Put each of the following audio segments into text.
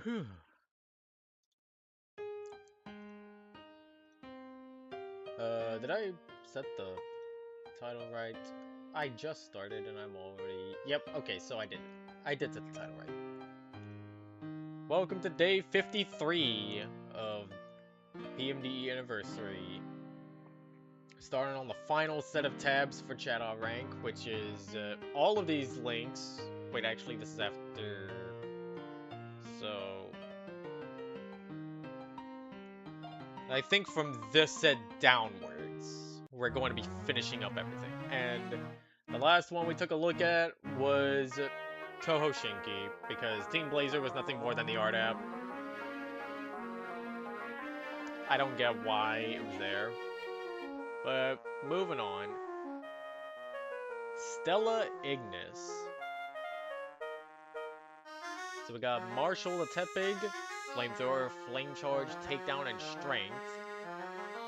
Did I set the title right? I just started and I'm already... Yep, okay, so I did. I did set the title right. Welcome to day 53 of PMD Anniversary. Starting on the final set of tabs for Chatot Rank, which is all of these links. Wait, actually, this is after. So. I think from this set downwards, we're going to be finishing up everything. And the last one we took a look at was TohoShinki, because Team Blazer was nothing more than the art app. I don't get why it was there. But moving on. Stella Ignis. So we got Marshall the Tepig, Flamethrower, Flame Charge, Takedown, and Strength.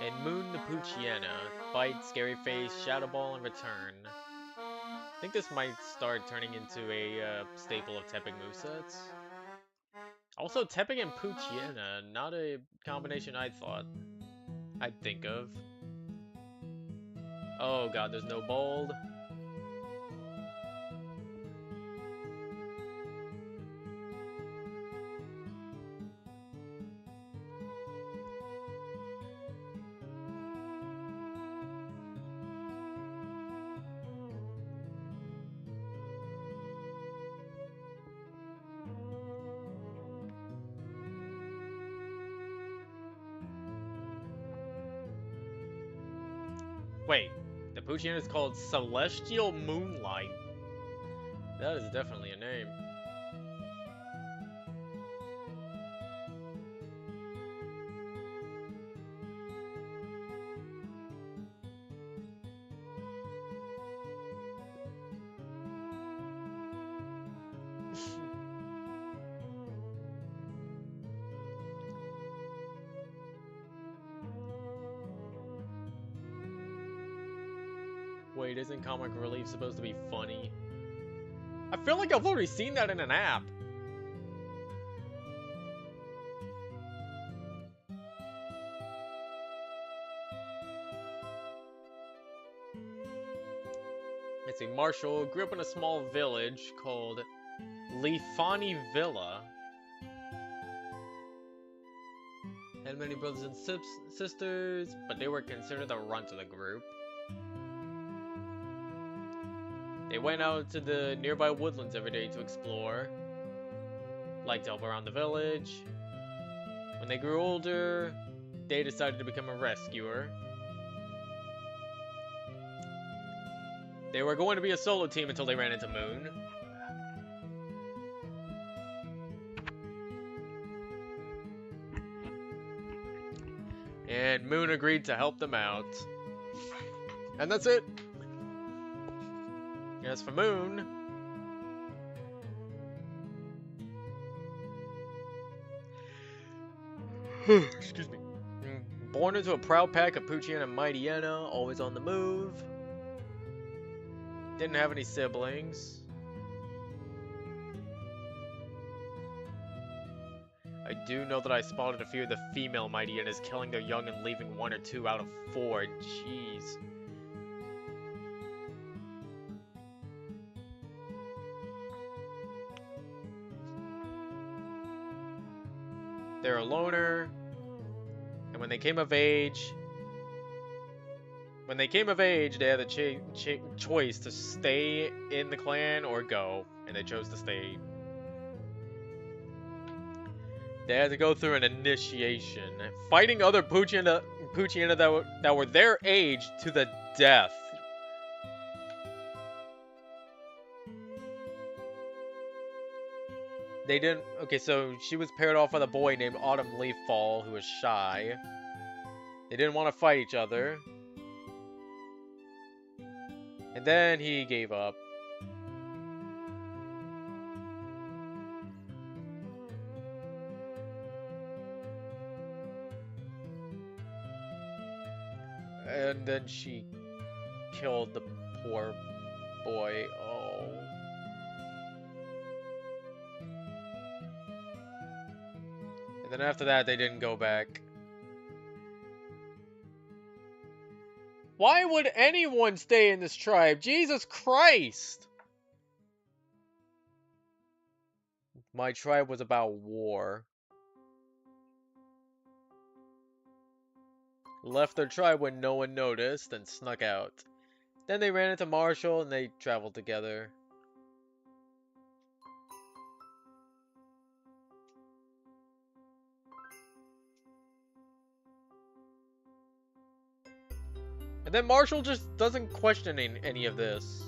And Moon the Poochiana, Bite, Scary Face, Shadow Ball, and Return. I think this might start turning into a staple of Tepig movesets. Also, Tepig and Poochiana, not a combination I thought I'd think of. Oh god, there's no bold. Wait, the Poochiana is called Celestial Moonlight. That is definitely a name. Wait, isn't comic relief supposed to be funny? I feel like I've already seen that in an app. Let's see, Marshall grew up in a small village called Lefani Villa. Had many brothers and sisters, but they were considered the runt of the group. They went out to the nearby woodlands every day to explore, liked to help around the village. When they grew older, they decided to become a rescuer. They were going to be a solo team until they ran into Moon. And Moon agreed to help them out. And that's it. As for Moon, excuse me, born into a proud pack of Poochiana and Mightyena, always on the move. Didn't have any siblings. I do know that I spotted a few of the female Mightyenas killing their young and leaving 1 or 2 out of 4. Jeez. They're a loner, and when they came of age, they had the choice to stay in the clan or go, and they chose to stay. They had to go through an initiation, fighting other Poochiana that were their age to the death. They didn't... Okay, so she was paired off with a boy named Autumn Leaffall, who was shy. They didn't want to fight each other. And then he gave up. And then she killed the poor boy. Oh. Then after that, they didn't go back. Why would anyone stay in this tribe? Jesus Christ! My tribe was about war. Left their tribe when no one noticed and snuck out. Then they ran into Marshall and they traveled together. And then Marshall just doesn't question any of this.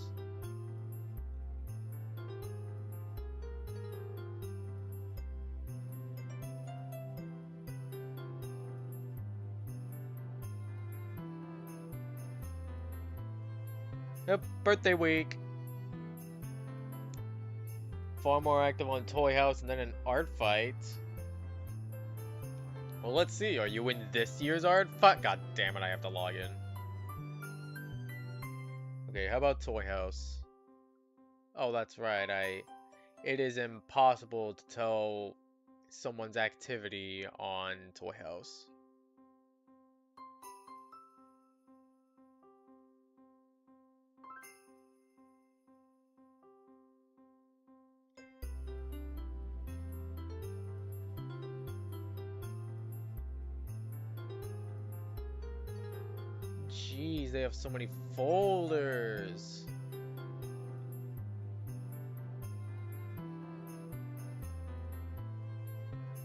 Yep, birthday week. Far more active on Toy House and then an art fight. Well, let's see. Are you in this year's art fight? God damn it, I have to log in. Okay, how about Toy House? Oh, that's right. It is impossible to tell someone's activity on Toy House. Jeez, they have so many folders.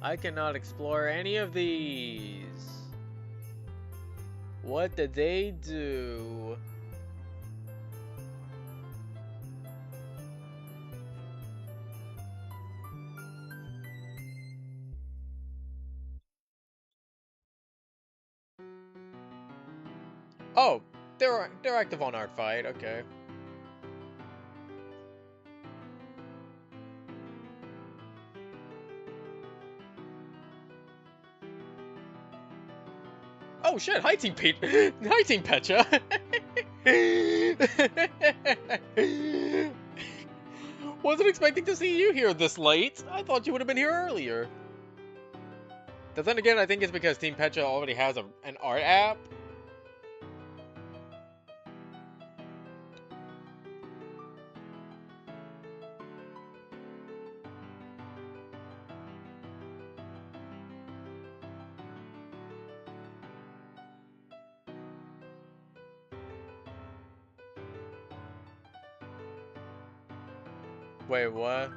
I cannot explore any of these. What did they do? Oh, they're active on Art Fight, okay. Oh shit, hi Team Pete. Hi Team Pecha. Wasn't expecting to see you here this late. I thought you would have been here earlier. But then again, I think it's because Team Pecha already has an art app. Wait, what?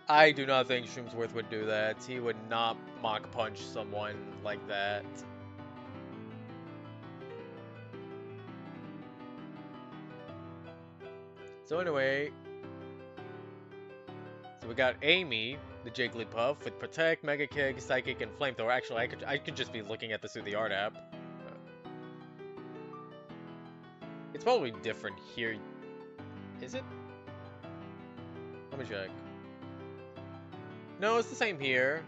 I do not think Shroomsworth would do that. He would not mock punch someone like that. So anyway, so we got Amy, the Jigglypuff, with Protect, Mega Kick, Psychic, and Flamethrower. Actually, I could just be looking at this through the art app. It's probably different here. Is it? Let me check. No, it's the same here.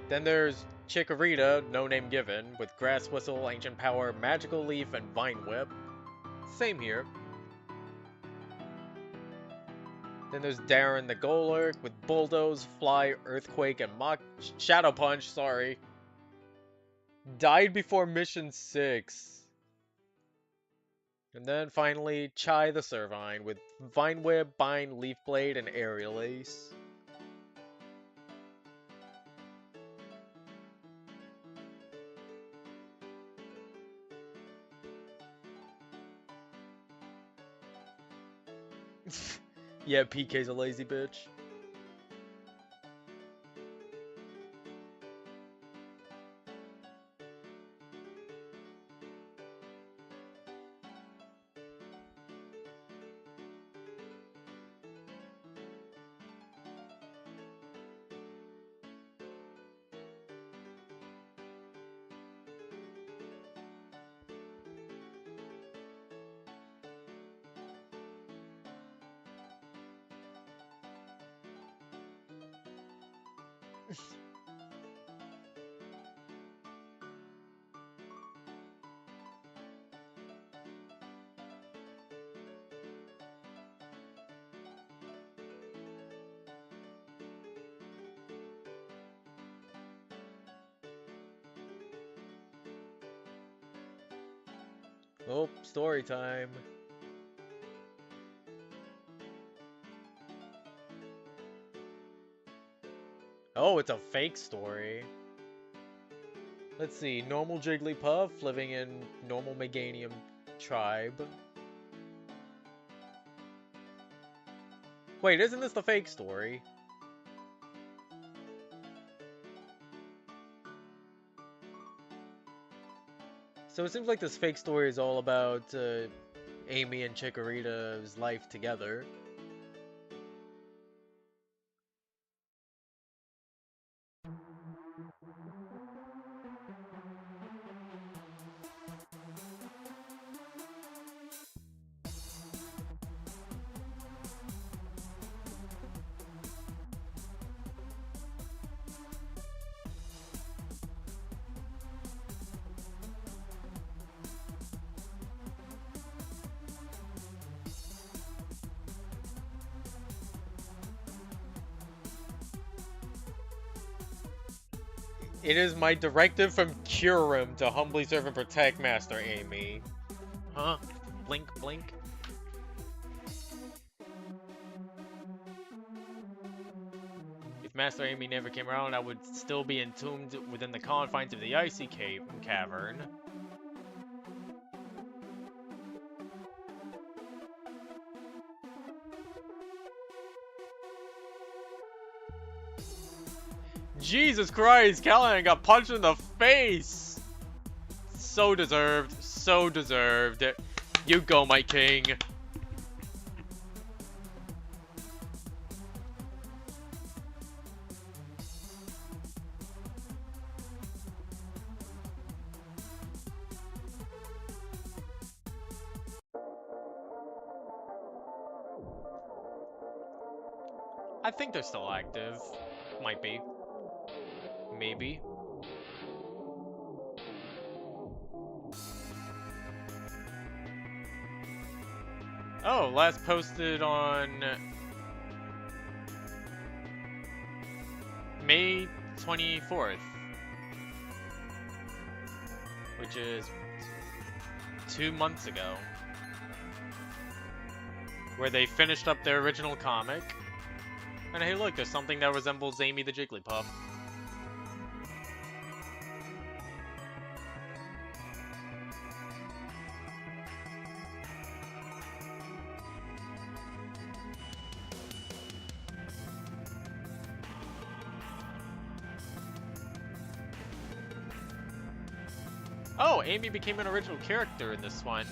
Then there's Chikorita, no name given, with Grass Whistle, Ancient Power, Magical Leaf, and Vine Whip. Same here. Then there's Darren the Golurk with Bulldoze, Fly, Earthquake, and Shadow Punch, sorry. Died before Mission 6. And then finally, Chai the Servine with Vine Whip, Bind, Leaf Blade, and Aerial Ace. Yeah, PK's a lazy bitch. Oh, story time. Oh, it's a fake story. Let's see, normal Jigglypuff living in normal Meganium tribe. Wait, isn't this the fake story? So it seems like this fake story is all about Amy and Chikorita's life together. It is my directive from Kyurem to humbly serve and protect Master Amy. Huh? Blink, blink. If Master Amy never came around, I would still be entombed within the confines of the icy cavern. Jesus Christ, Callahan got punched in the face! So deserved, so deserved. You go, my king. I think they're still active. Might be. Maybe. Oh, last posted on May 24th, which is 2 months ago, where they finished up their original comic. And hey look, there's something that resembles Amy the Jigglypuff. Oh, Amy became an original character in this one.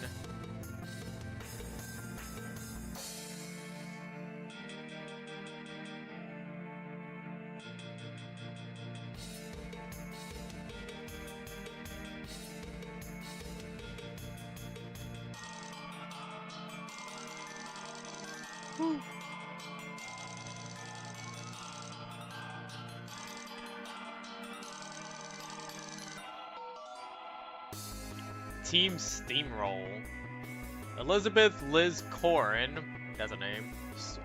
Team Steamroll. Elizabeth Liz Corin, that's a name.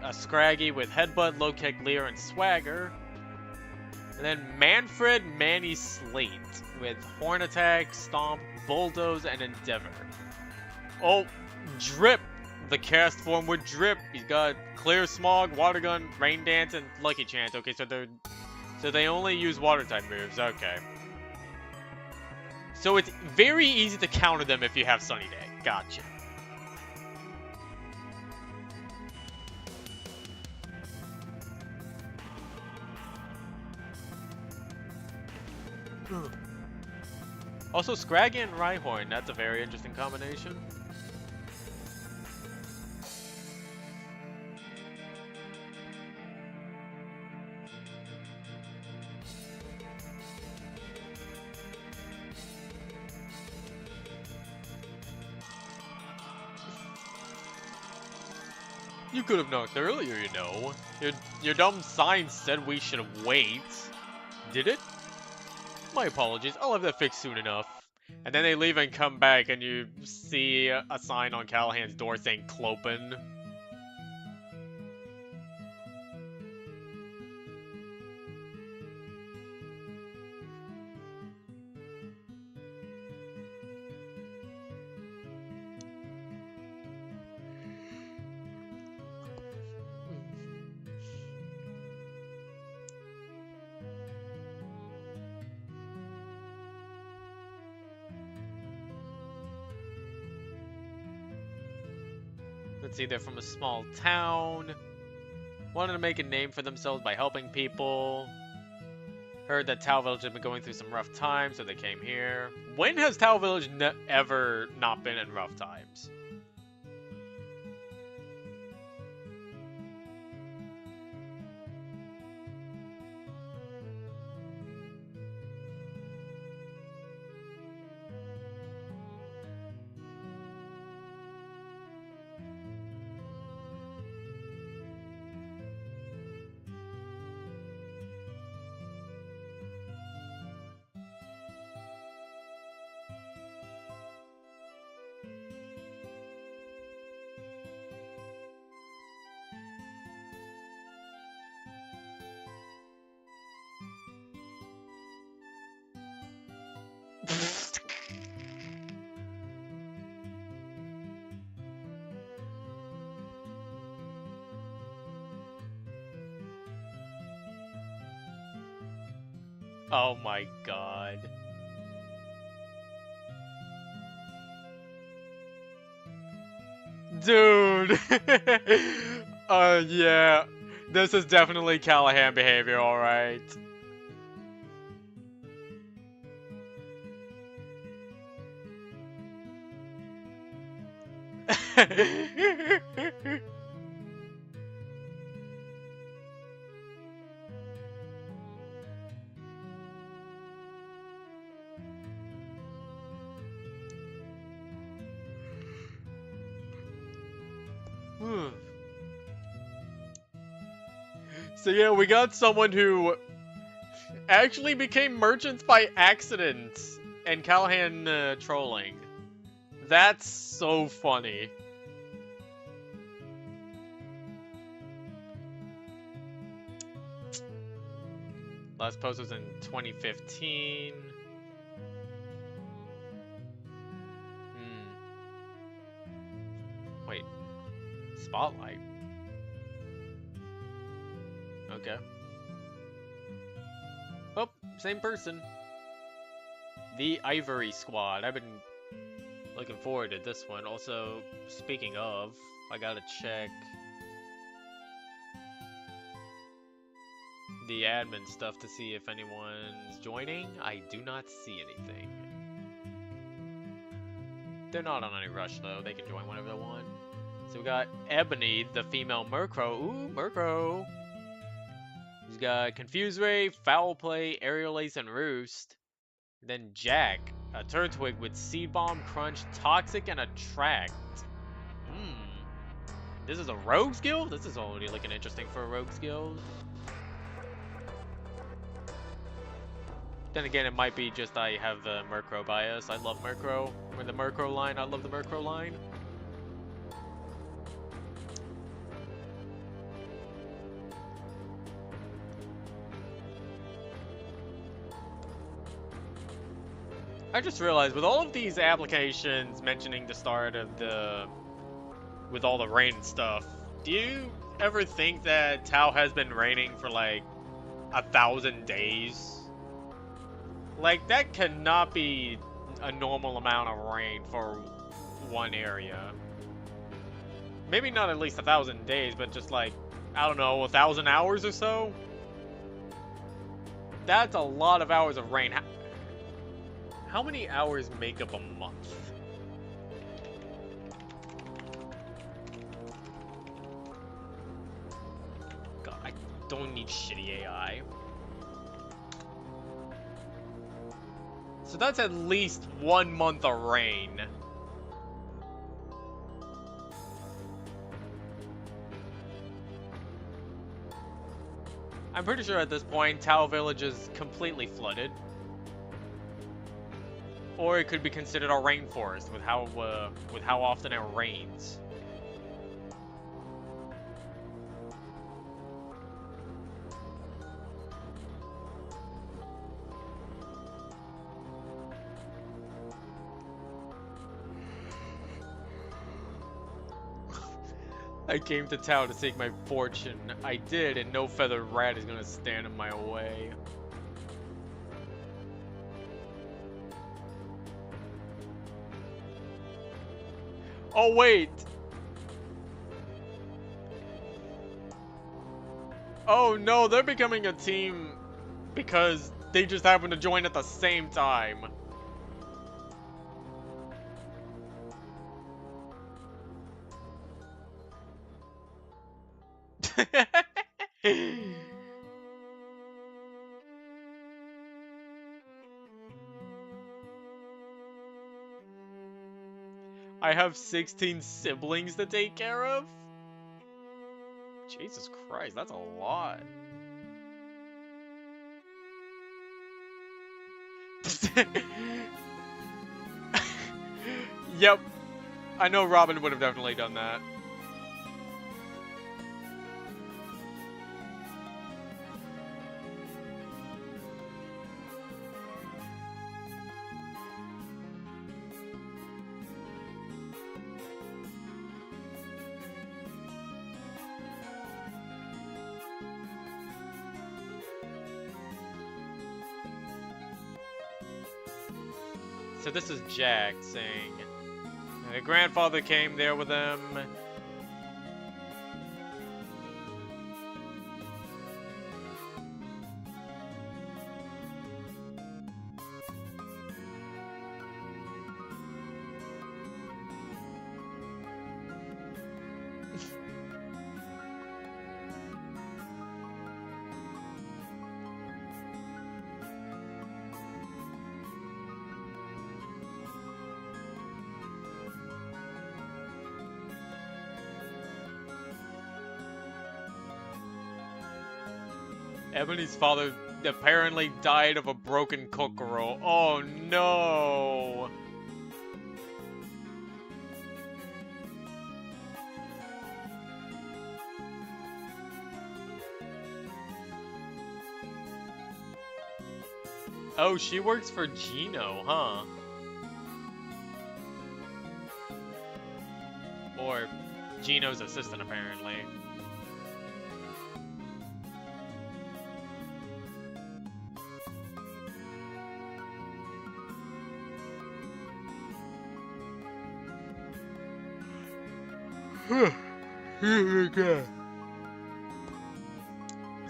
A Scraggy with Headbutt, Low Kick, Leer, and Swagger. And then Manfred Manny Slate with Horn Attack, Stomp, Bulldoze, and Endeavor. Oh, Drip! The cast form with Drip. He's got Clear Smog, Water Gun, Rain Dance, and Lucky Chant. Okay, so they only use water type moves. Okay. So it's very easy to counter them if you have Sunny Day. Gotcha. Also, Scraggy and Rhyhorn, that's a very interesting combination. You could have knocked earlier, you know. Your dumb sign said we should wait. Did it? My apologies, I'll have that fixed soon enough. And then they leave and come back and you see a sign on Callahan's door saying Clopen. Let's see, they're from a small town. Wanted to make a name for themselves by helping people. Heard that Touhou Village had been going through some rough times, so they came here. When has Touhou Village ever not been in rough times? Oh my god. Dude! Yeah. This is definitely Callahan behavior, alright. So yeah, we got someone who actually became merchants by accident, and Callahan trolling. That's so funny. Last post was in 2015. Wait. Spotlight. Okay. Oh, same person. The Ivory Squad. I've been looking forward to this one. Also, speaking of, I gotta check the admin stuff to see if anyone's joining. I do not see anything. They're not on any rush though. They can join whenever they want. So we got Ebony, the female Murkrow. Ooh, Murkrow. He's got Confuse Ray, Foul Play, Aerial Ace, and Roost. Then Jack, a Turtwig with Seed Bomb, Crunch, Toxic, and Attract. This is a rogue skill? This is already looking interesting for a rogue skill. Then again, it might be just I have the Murkrow bias. I love Murkrow. We're the Murkrow line. I love the Murkrow line. I just realized with all of these applications mentioning the start of with all the rain and stuff, do you ever think that Touhou has been raining for like 1,000 days? Like, that cannot be a normal amount of rain for one area. Maybe not at least 1,000 days, but just like, I don't know, 1,000 hours or so? That's a lot of hours of rain. How many hours make up a month? God, I don't need shitty AI. So that's at least 1 month of rain. I'm pretty sure at this point, Touhou Village is completely flooded. Or it could be considered a rainforest with how often it rains. I came to town to seek my fortune. I did, and no feathered rat is gonna stand in my way. Oh, wait! Oh no, they're becoming a team because they just happen to join at the same time. I have 16 siblings to take care of? Jesus Christ, that's a lot. Yep. I know Robin would have definitely done that. So this is Jack saying, my grandfather came there with him. Ebony's father apparently died of a broken kokoro. Oh no! Oh, she works for Gino, huh? Or Gino's assistant, apparently.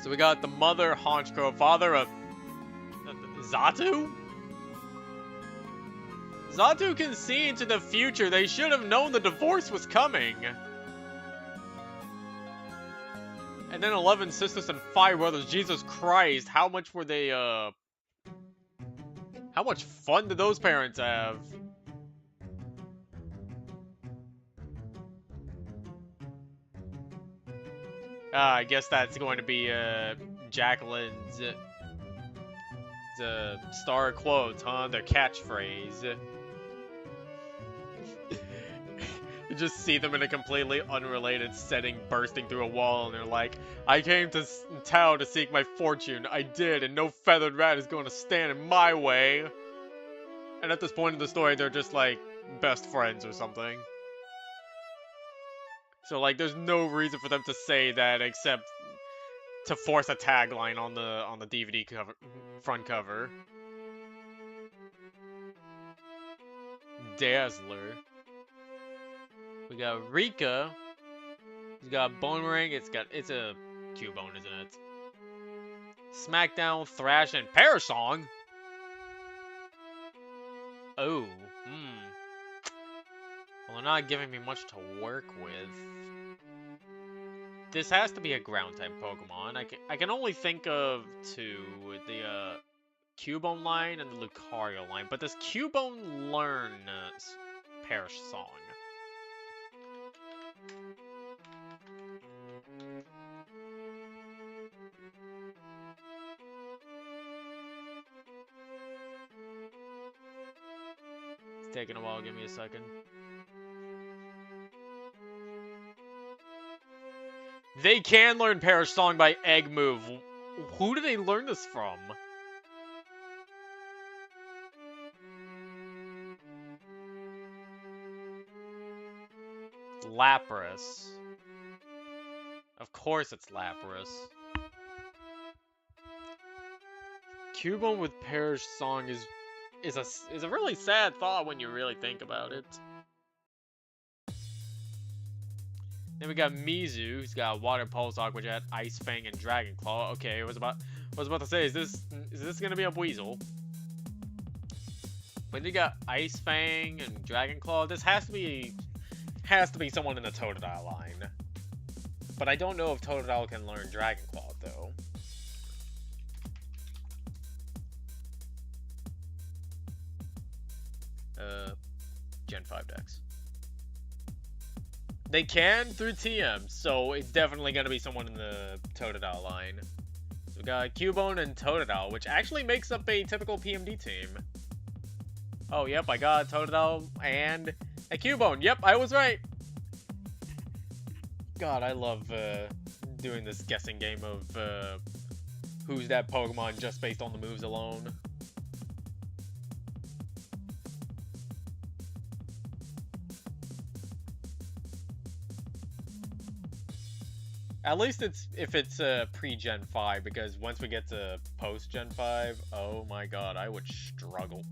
So we got the mother, Honchko, father of Xatu? Xatu can see into the future. They should have known the divorce was coming. And then 11 sisters and 5 brothers. Jesus Christ, how much were they, how much fun did those parents have? I guess that's going to be, Jacqueline's, the star quotes, huh? Their catchphrase. You just see them in a completely unrelated setting bursting through a wall, and they're like, I came to town to seek my fortune. I did, and no feathered rat is going to stand in my way. And at this point in the story, they're just like best friends or something. So like, there's no reason for them to say that except to force a tagline on the DVD cover, front cover. Dazzler. We got Rika. He's got Bone Ring. It's a Cubone, isn't it? Smackdown, Thrash, and Pear Song. Oh, Well, they're not giving me much to work with. This has to be a ground type Pokemon. I can only think of two, the Cubone line and the Lucario line, but does Cubone learn Perish Song? Taking a while, give me a second. They can learn Perish Song by Egg Move. Who do they learn this from? Lapras. Of course it's Lapras. Cubone with Perish Song is a really sad thought when you really think about it. Then we got Mizu, who's got Water Pulse, Aqua Jet, Ice Fang, and Dragon Claw. Okay, I was about to say, is this gonna be a Weasel? But you got Ice Fang and Dragon Claw. This has to be someone in the Totodile line. But I don't know if Totodile can learn Dragon Claw though. Gen 5 decks. They can through TM, so it's definitely going to be someone in the Totodile line. So we got Cubone and Totodile, which actually makes up a typical PMD team. Oh, yep, I got Totodile and a Cubone. Yep, I was right. God, I love doing this guessing game of who's that Pokemon just based on the moves alone. At least if it's pre-Gen 5, because once we get to post-Gen 5, oh my god, I would struggle.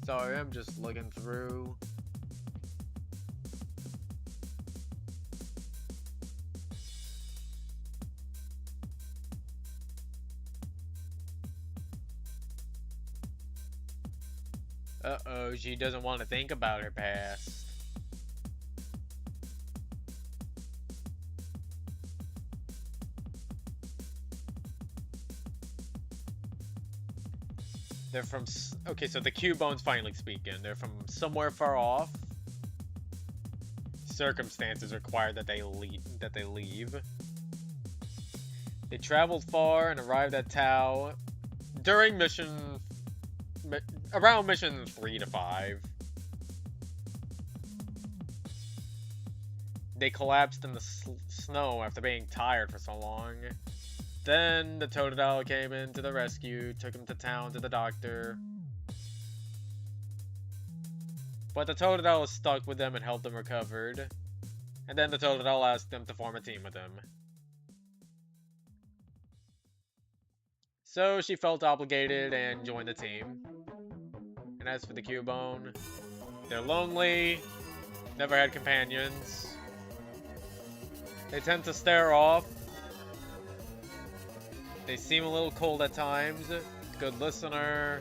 Sorry, I'm just looking through. Uh-oh, she doesn't want to think about her past. They're from... Okay, so the Cubone's finally speaking. They're from somewhere far off. Circumstances require that they leave. They traveled far and arrived at Tau during around mission 3 to 5. They collapsed in the snow after being tired for so long. Then the Totodile came in to the rescue, took him to town to the doctor. But the Totodile was stuck with them and helped them recovered. And then the Totodile asked them to form a team with him. So she felt obligated and joined the team. And as for the Cubone, they're lonely, never had companions. They tend to stare off. They seem a little cold at times. Good listener,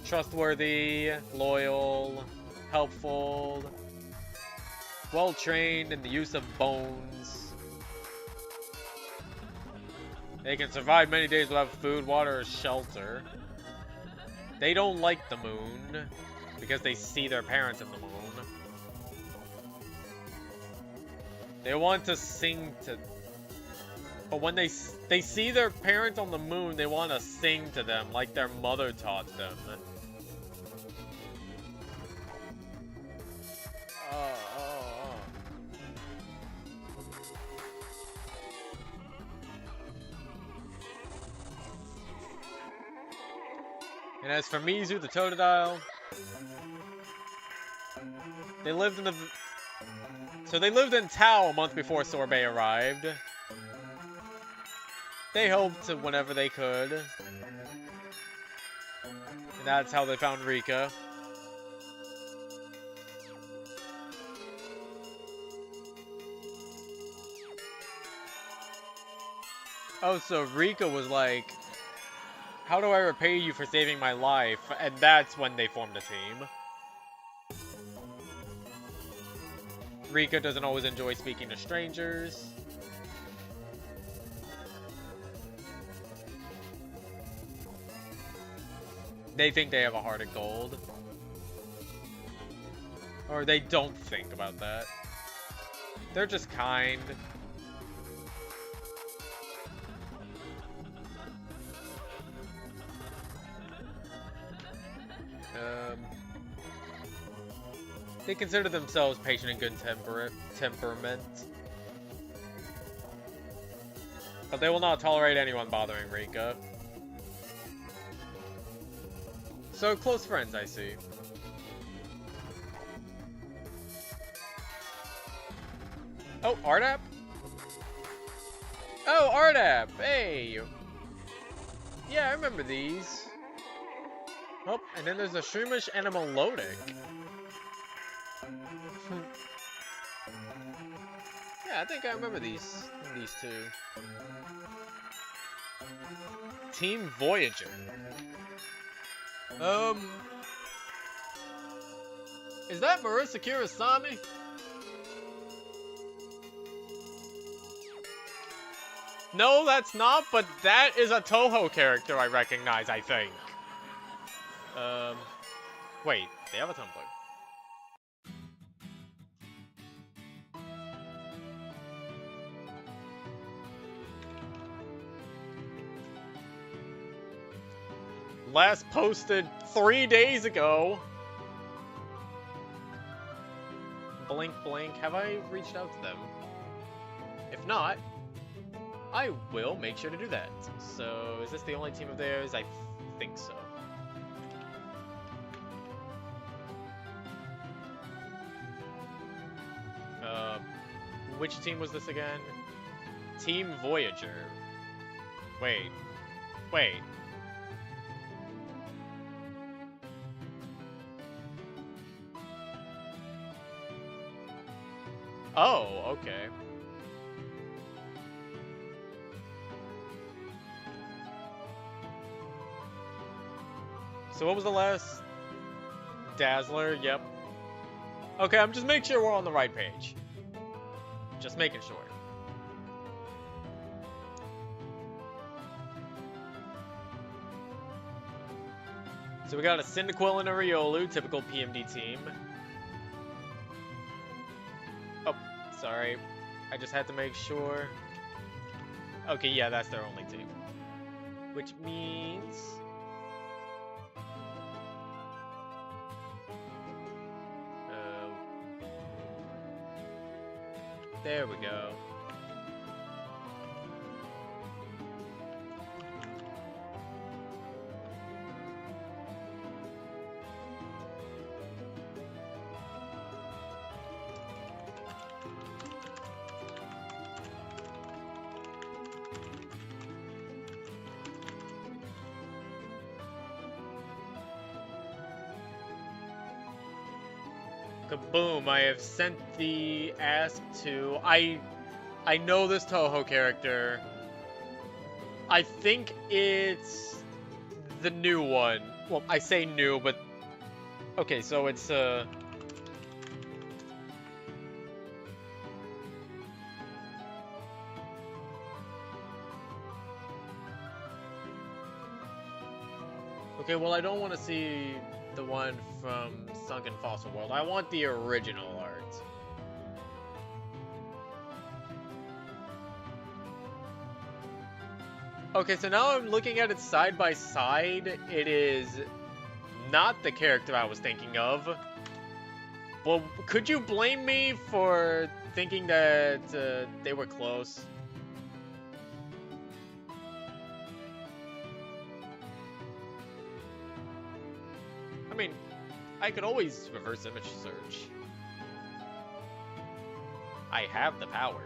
trustworthy, loyal, helpful, well-trained in the use of bones. They can survive many days without food, water, or shelter. They don't like the moon because they see their parents in the moon. They want to sing to... But when they see their parents on the moon, they want to sing to them like their mother taught them. And as for Mizu, the Totodile, they lived in the... So they lived in Tau a month before Sorbet arrived. They helped whenever they could. And that's how they found Rika. Oh, so Rika was like, how do I repay you for saving my life? And that's when they formed a team. Rika doesn't always enjoy speaking to strangers. They think they have a heart of gold. Or they don't think about that. They're just kind. They consider themselves patient and good temperament. But they will not tolerate anyone bothering Rika. So, close friends, I see. Oh, Ardap? Oh, Ardap! Hey! Yeah, I remember these. Oh, and then there's a Shroomish and a Melodic. Yeah, I think I remember these two. Team Voyager. Is that Marisa Kurosami? No, that's not, but that is a Touhou character I recognize, I think. Wait, they have a Tumblr. Last posted 3 days ago. Blink, blink. Have I reached out to them? If not, I will make sure to do that. So, is this the only team of theirs? I think so. Which team was this again? Team Voyager. Wait. Wait. Oh, okay. So what was the last? Dazzler, yep. Okay, I'm just making sure we're on the right page. Just making sure. So we got a Cyndaquil and a Riolu, typical PMD team. Oh, sorry. I just had to make sure. Okay, yeah, that's their only team. Which means... there we go. Kaboom, I have sent the ask to... I know this Touhou character. I think it's the new one. Well, I say new, but... okay, so it's, okay, well, I don't want to see the one from Sunken Fossil World. I want the original art. Okay, so now I'm looking at it side by side. It is not the character I was thinking of. Well, could you blame me for thinking that they were close? I mean, I could always reverse image search. I have the power.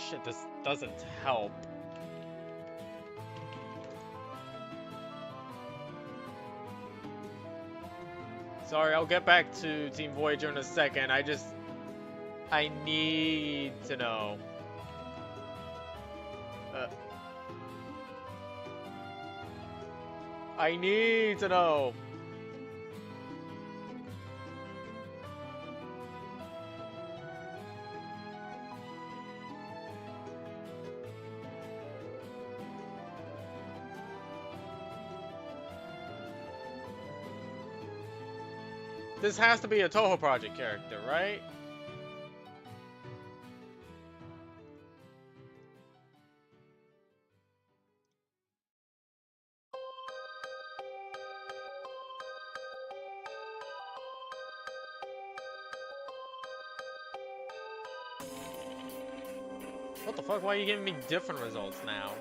Shit, this doesn't help. Sorry, I'll get back to Team Voyager in a second. I need to know. I need to know. This has to be a Touhou Project character, right? What the fuck? Why are you giving me different results now?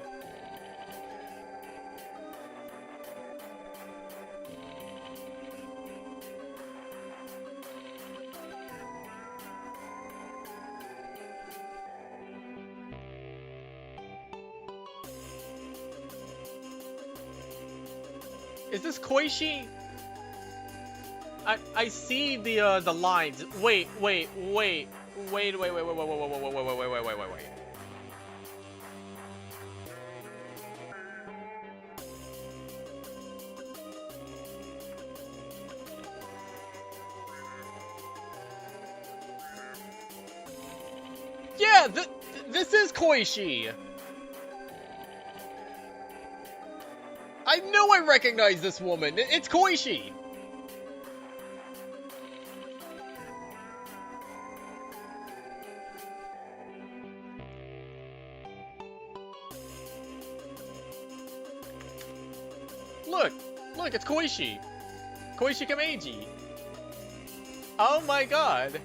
Is this Koichi? I see the lines. Wait. Yeah, this is Koichi. I know I recognize this woman. It's Koichi. Look, it's Koichi. Koichi Kameiji. Oh my god.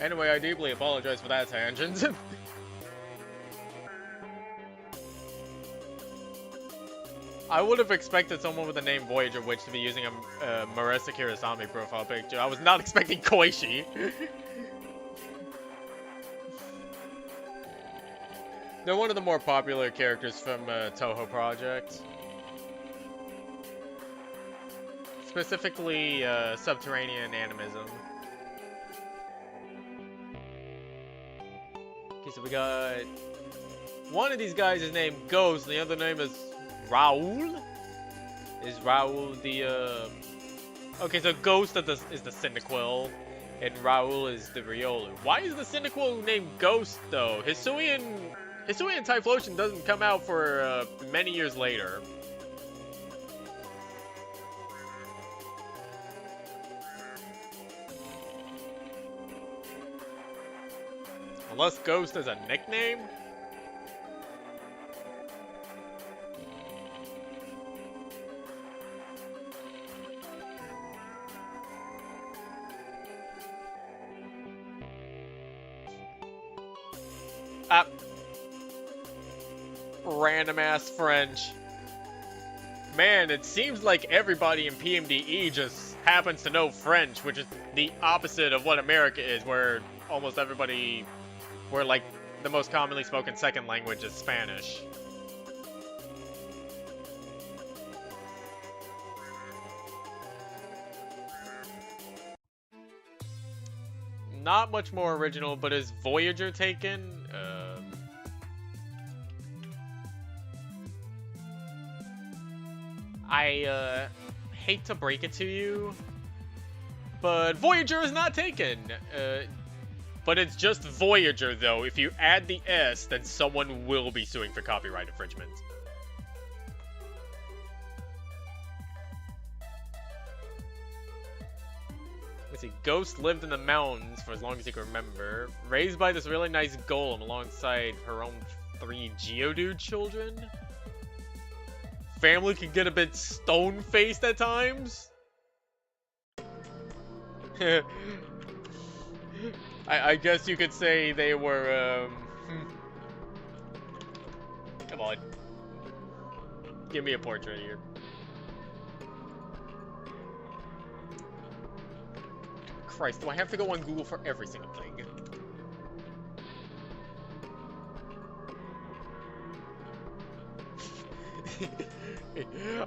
Anyway, I deeply apologize for that tangent. I would have expected someone with the name Voyager Witch to be using a Marisa Kirasami profile picture. I was not expecting Koichi. They're one of the more popular characters from Touhou Project. Specifically, Subterranean Animism. Okay, so we got... One of these guys is named Ghost, and the other name is Raoul? Is Raoul the, Okay, so Ghost is the Cyndaquil, and Raoul is the Riolu. Why is the Cyndaquil named Ghost, though? Hisuian Typhlosion doesn't come out for, many years later. Unless Ghost is a nickname? Random ass French. Man, it seems like everybody in PMDE just happens to know French, which is the opposite of what America is, where almost everybody, where like the most commonly spoken second language is Spanish. Not much more original, but is Voyager taken? I hate to break it to you, but Voyager is not taken. But it's just Voyager, though. If you add the S, then someone will be suing for copyright infringement. Let's see. Ghost lived in the mountains for as long as he can remember. Raised by this really nice golem alongside her own 3 Geodude children. Family can get a bit stone-faced at times. I guess you could say they were, Come on. Give me a portrait here. Christ, do I have to go on Google for every single thing?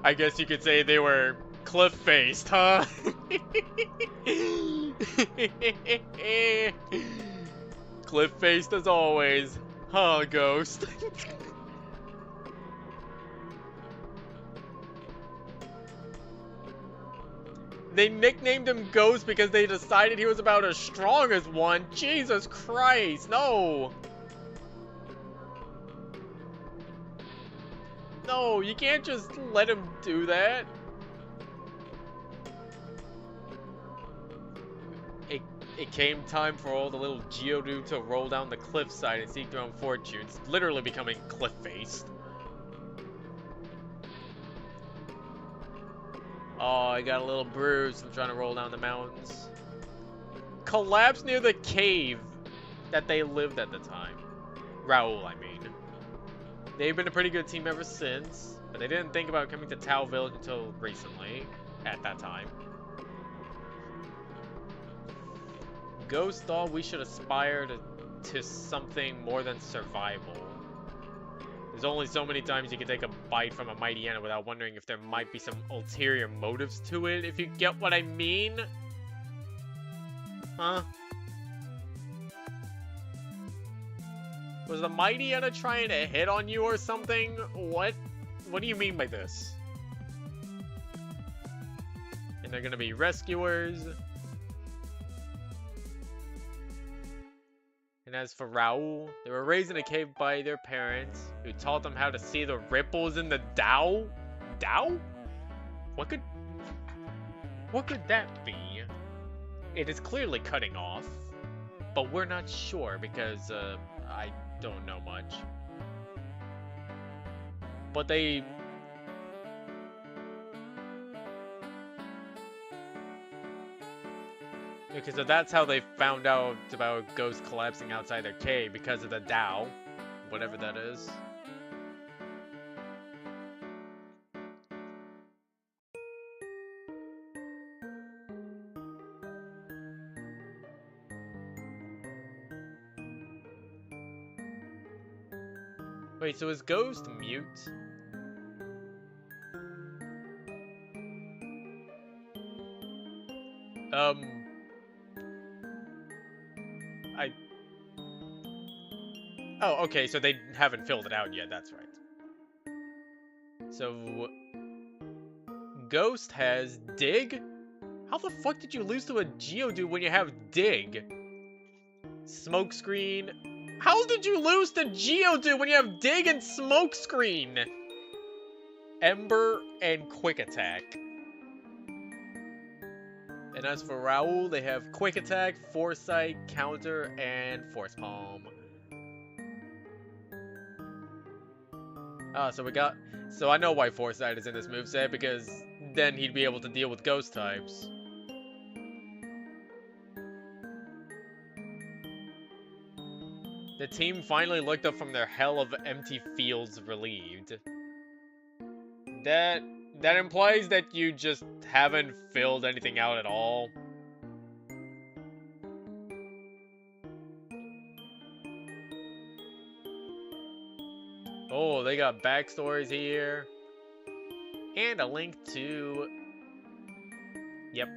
I guess you could say they were cliff-faced, huh? Cliff-faced as always. Huh, Ghost? They nicknamed him Ghost because they decided he was about as strong as one. Jesus Christ, no! No, you can't just let him do that. It came time for all the little Geodude to roll down the cliffside and seek their own fortunes, literally becoming cliff-faced. Oh, I got a little bruise from trying to roll down the mountains. Collapsed near the cave that they lived at the time. Raoul, I mean. They've been a pretty good team ever since, but they didn't think about coming to Touhou Village until recently, at that time. Ghost thought we should aspire to something more than survival. There's only so many times you can take a bite from a mighty animal without wondering if there might be some ulterior motives to it, if you get what I mean. Huh? Was the mighty Anna trying to hit on you or something? What? What do you mean by this? And they're gonna be rescuers. And as for Raoul, they were raised in a cave by their parents, who taught them how to see the ripples in the Tao? Tao? What could that be? It is clearly cutting off, but we're not sure because, I don't know much. But they... Okay, so that's how they found out about ghosts collapsing outside their cave, because of the Tao. Whatever that is. Wait, so is Ghost mute? Oh, okay, so they haven't filled it out yet, that's right. So... Ghost has Dig? How the fuck did you lose to a Geodude when you have Dig? Smokescreen. How did you lose to Geodude when you have Dig and Smokescreen? Ember and Quick Attack. And as for Raoul, they have Quick Attack, Foresight, Counter, and Force Palm. So I know why Foresight is in this moveset, because then he'd be able to deal with ghost types. The team finally looked up from their hell of empty fields relieved. That implies that you just haven't filled anything out at all. Oh, they got backstories here. And a link to... Yep.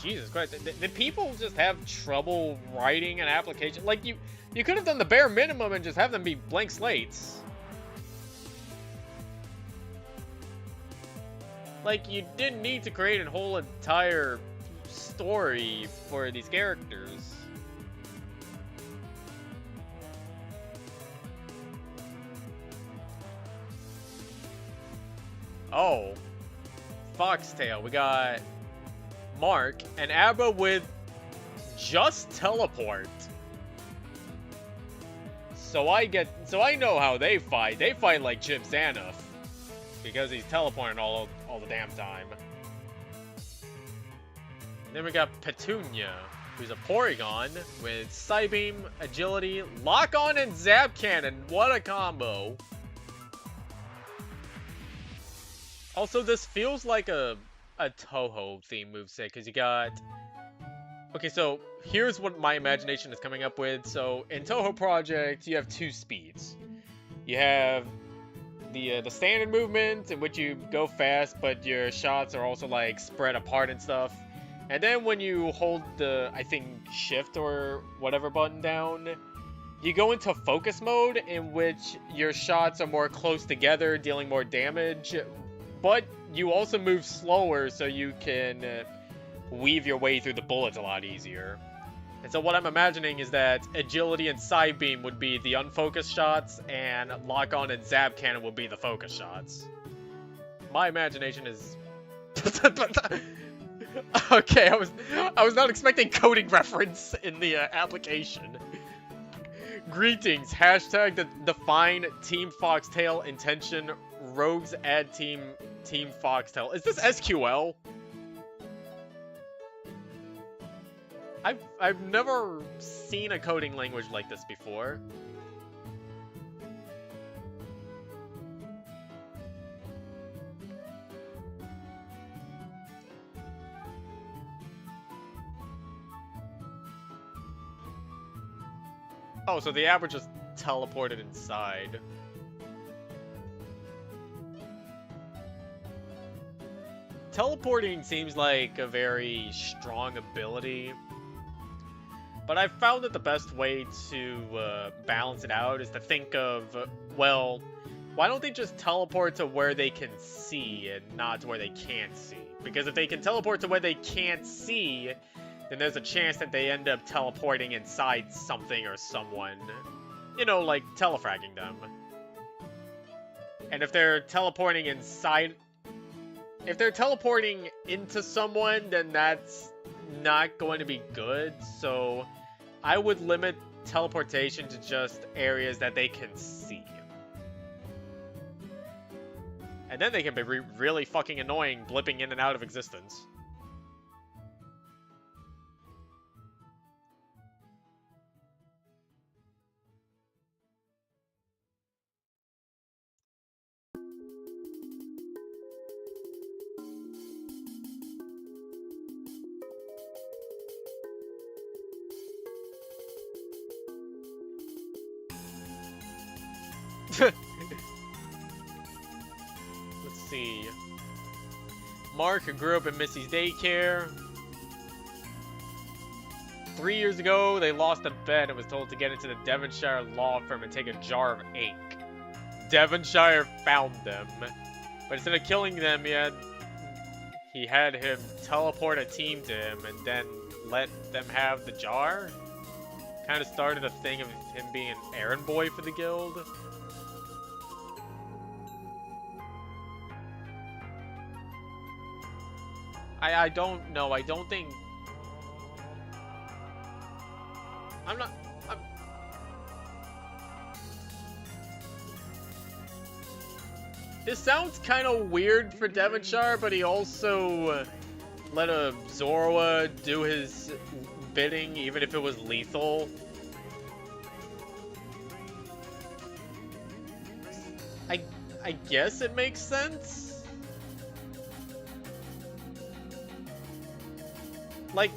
Jesus Christ, the people just have trouble writing an application. Like, you could have done the bare minimum and just have them be blank slates. Like, you didn't need to create a whole entire story for these characters. Oh. Foxtail. We got Mark and Abba with just teleport. So I know how they fight. They fight like Chip Zanoff. Because he's teleporting all the damn time. And then we got Petunia, who's a Porygon with Psybeam, Agility, Lock On, and Zap Cannon. What a combo. Also, this feels like a Touhou theme moveset, because you got Okay, so here's what my imagination is coming up with. So in Touhou Project, you have two speeds. You have the standard movement, in which you go fast, but your shots are also like spread apart and stuff. And then when you hold the, I think, shift or whatever button down, you go into focus mode, in which your shots are more close together, dealing more damage. But you also move slower, so you can weave your way through the bullets a lot easier. And so what I'm imagining is that agility and side beam would be the unfocused shots, and lock on and zap cannon would be the focus shots. My imagination is... Okay, I was not expecting coding reference in the application. Greetings, hashtag define Team Foxtail intention, rogues add Team Foxtail. Is this SQL? I've never seen a coding language like this before. Oh, so the average just teleported inside. Teleporting seems like a very strong ability. But I've found that the best way to balance it out is to think of, well, why don't they just teleport to where they can see and not to where they can't see? Because if they can teleport to where they can't see, then there's a chance that they end up teleporting inside something or someone. You know, like telefragging them. And if they're teleporting inside... If they're teleporting into someone, then that's not going to be good, so I would limit teleportation to just areas that they can see. And then they can be really fucking annoying, blipping in and out of existence. Let's see. Mark grew up in Missy's daycare. 3 years ago, they lost a bet and was told to get into the Devonshire law firm and take a jar of ink. Devonshire found them, but instead of killing them, he had him teleport a team to him and then let them have the jar. Kind of started a thing of him being an errand boy for the guild. I don't know. I don't think... This sounds kind of weird for Devonshire, but he also let a Zorua do his bidding, even if it was lethal. I guess it makes sense. Like,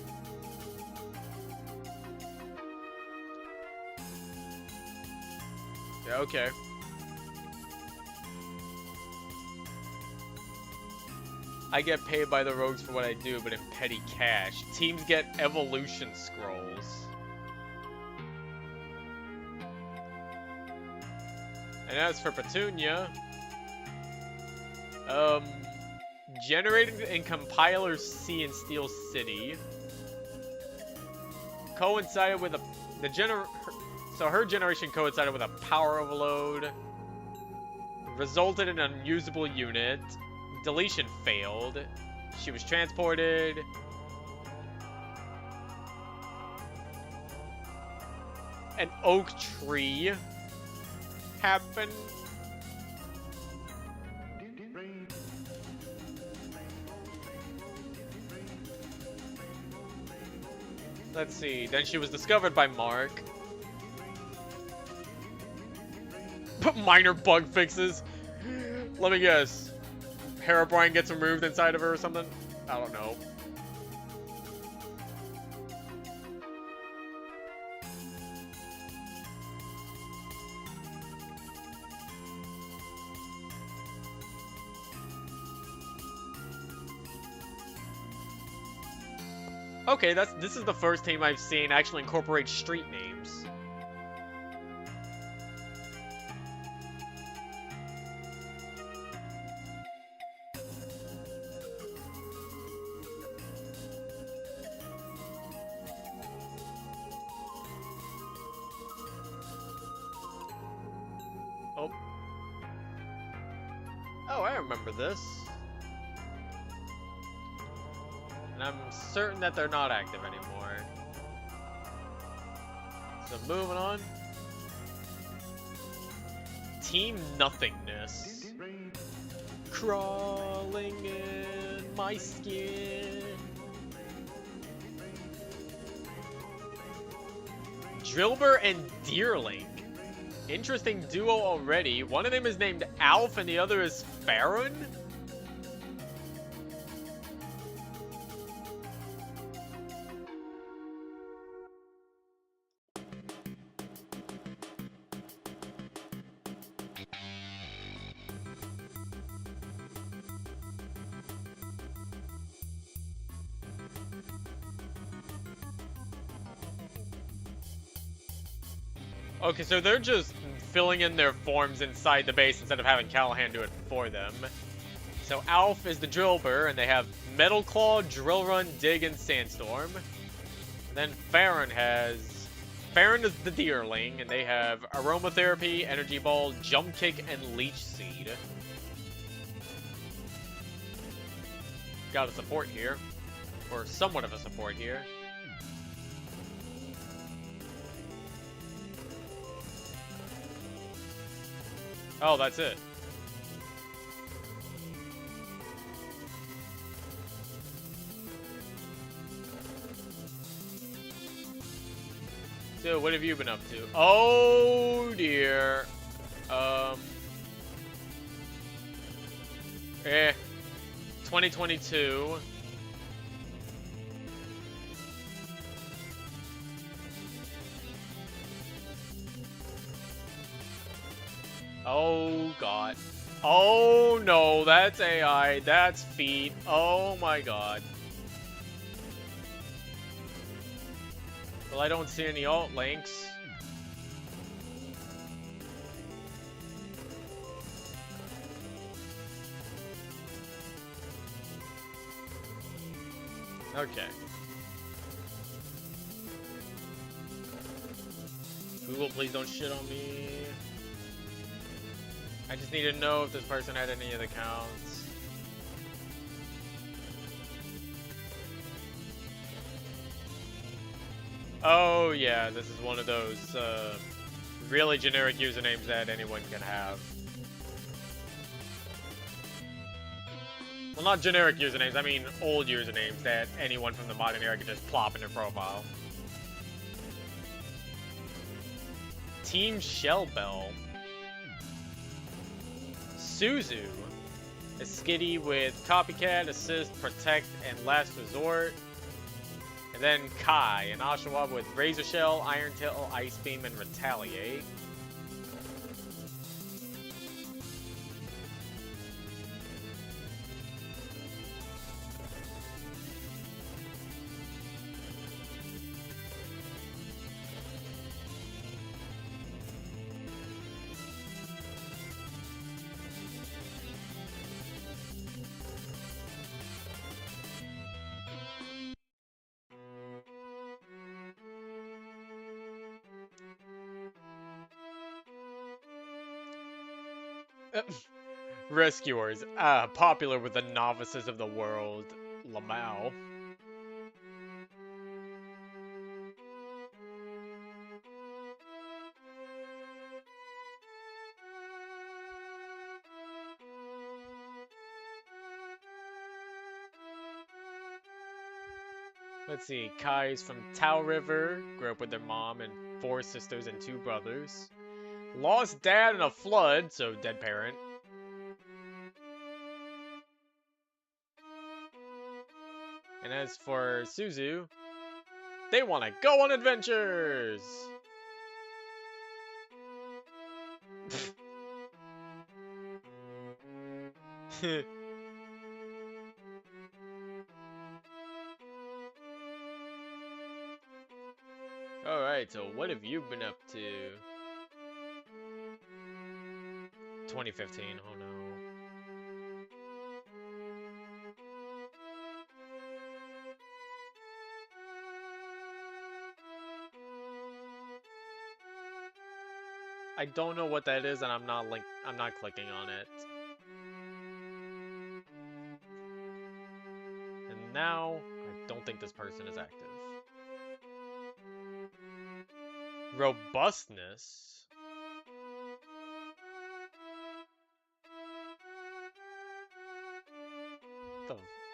yeah, okay. I get paid by the rogues for what I do, but in petty cash. Teams get evolution scrolls. And as for Petunia, generated in compiler C in Steel City, coincided with so her generation coincided with a power overload, resulted in an unusable unit, deletion failed, she was transported, an oak tree happened. Let's see, then she was discovered by Mark. Minor bug fixes. Let me guess. Herobrine gets removed inside of her or something? I don't know. Okay, this is the first team I've seen actually incorporate street names. Oh. Oh, I remember this. And I'm certain that they're not active anymore. So moving on. Team Nothingness. Crawling in my skin. Drillbur and Deerling. Interesting duo already. One of them is named Alf and the other is Farron? Okay, so they're just filling in their forms inside the base instead of having Callahan do it for them. So Alf is the Drillbur, and they have Metal Claw, Drill Run, Dig, and Sandstorm. And then Farron is the Deerling, and they have Aromatherapy, Energy Ball, Jump Kick, and Leech Seed. Got a support here. Or somewhat of a support here. Oh, that's it. So, what have you been up to? Oh, dear. 2022. Oh, God. Oh, no, that's AI. That's feet. Oh, my God. Well, I don't see any alt links. Okay. Google, please don't shit on me. I just need to know if this person had any of the accounts. Oh yeah, this is one of those really generic usernames that anyone can have. Well, not generic usernames, I mean old usernames that anyone from the modern era can just plop in their profile. Team Shellbell. Suzu. A skitty with Copycat, Assist, Protect, and Last Resort. And then Kai, an Oshawa with Razor Shell, Iron Tail, Ice Beam, and Retaliate. Rescuers, popular with the novices of the world, Lamau. Let's see, Kai's from Tao River, grew up with their mom and 4 sisters and 2 brothers. Lost dad in a flood, so dead parent. And as for Suzu, they want to go on adventures! Alright, so what have you been up to? 2015, oh no. I don't know what that is, and I'm not clicking on it. And now, I don't think this person is active. Robustness?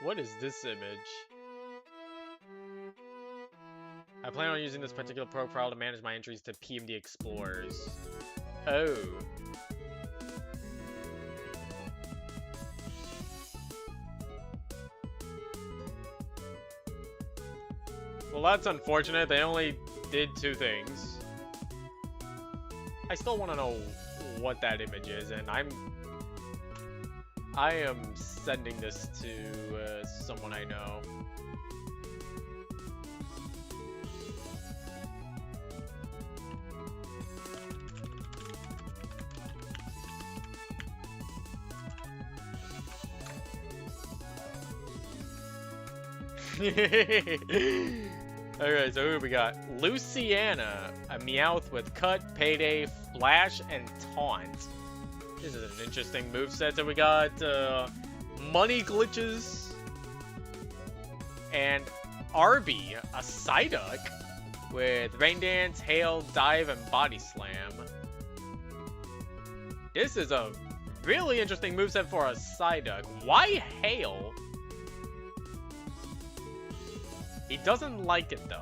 What is this image? I plan on using this particular profile to manage my entries to PMD-Explorers. Oh. Well, that's unfortunate. They only did 2 things. I still want to know what that image is, and I am sending this to someone I know. Alright, so who we got? Luciana, a Meowth with Cut, Payday, Flash, and Taunt. This is an interesting moveset. So we got Money Glitches and Arby, a Psyduck with Rain Dance, Hail, Dive, and Body Slam. This is a really interesting moveset for a Psyduck. Why Hail? He doesn't like it, though.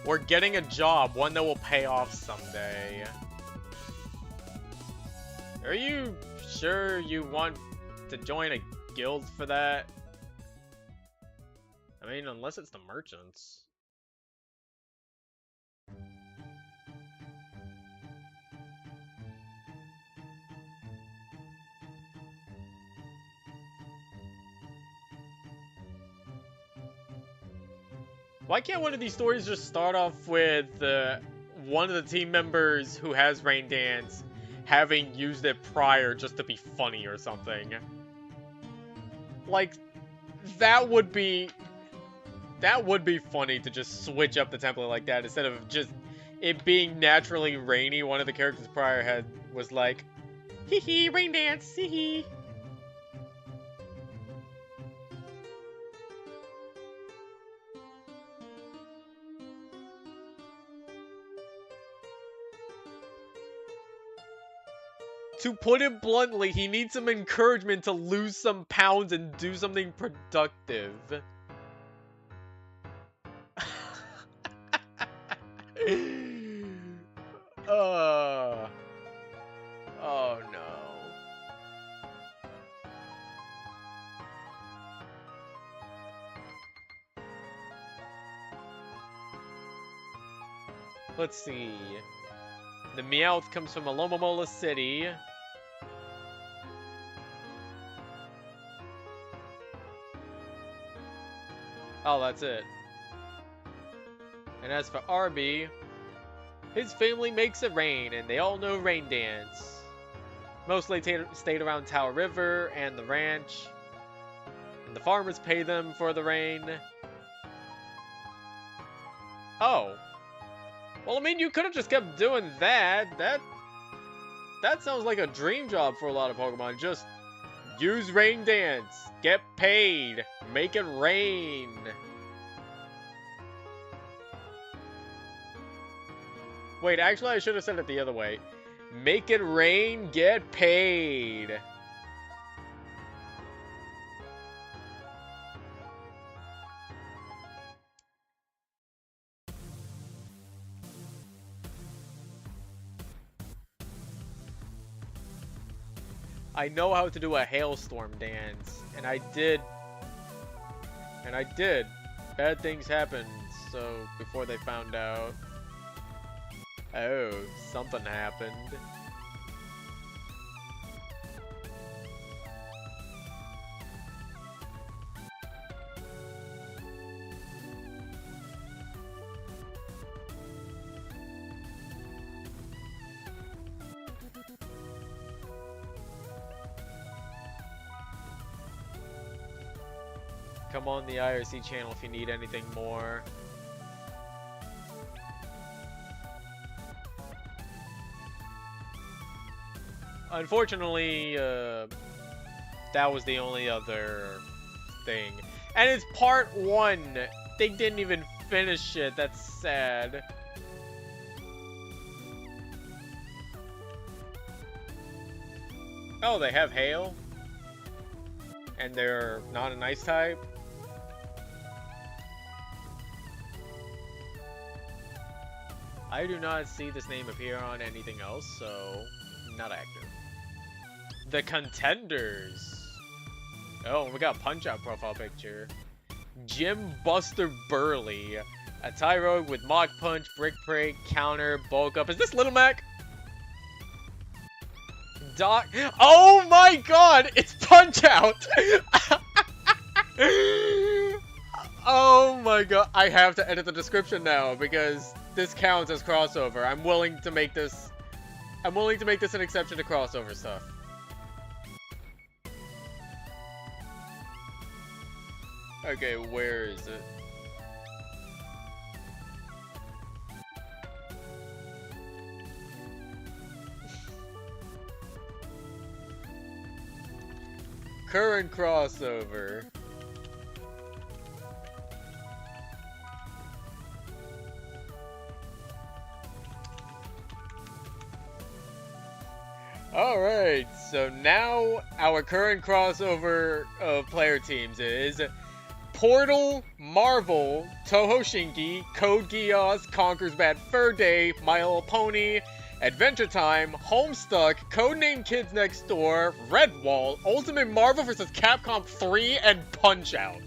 We're getting a job, one that will pay off someday. Are you sure you want to join a guild for that? I mean, unless it's the merchants. Why can't one of these stories just start off with one of the team members who has Rain Dance having used it prior just to be funny or something? Like, that would be funny to just switch up the template like that instead of just it being naturally rainy. One of the characters prior was like, hee hee, Rain Dance, hee hee. To put it bluntly, he needs some encouragement to lose some pounds and do something productive. Oh no. Let's see. The Meowth comes from Alomomola City. Oh, that's it. And as for Arby, his family makes it rain, and they all know Rain Dance. Mostly stayed around Tower River and the ranch. And the farmers pay them for the rain. Oh. Well, I mean, you could have just kept doing that. That sounds like a dream job for a lot of Pokemon. Just use Rain Dance. Get paid. Make it rain. Wait, actually, I should have said it the other way. Make it rain, get paid. I know how to do a hailstorm dance, and I did. And I did. Bad things happened, so before they found out. Oh, something happened. Come on the IRC channel if you need anything more. Unfortunately, that was the only other thing. And it's part 1! They didn't even finish it, that's sad. Oh, they have hail? And they're not an ice type? I do not see this name appear on anything else, so not active. The Contenders. Oh, we got a Punch-Out profile picture. Jim Buster Burley. A Tyrogue with Mach Punch, Brick Break, Counter, Bulk Up. Is this Little Mac? Doc. Oh my god! It's Punch-Out! Oh my god. I have to edit the description now because this counts as crossover. I'm willing to make this an exception to crossover stuff. Okay, where is it? Current crossover. Alright, so now our current crossover of player teams is Portal, Marvel, TohoShinki, Code Geass, Conker's Bad Fur Day, My Little Pony, Adventure Time, Homestuck, Codename Kids Next Door, Redwall, Ultimate Marvel vs. Capcom 3, and Punch-Out.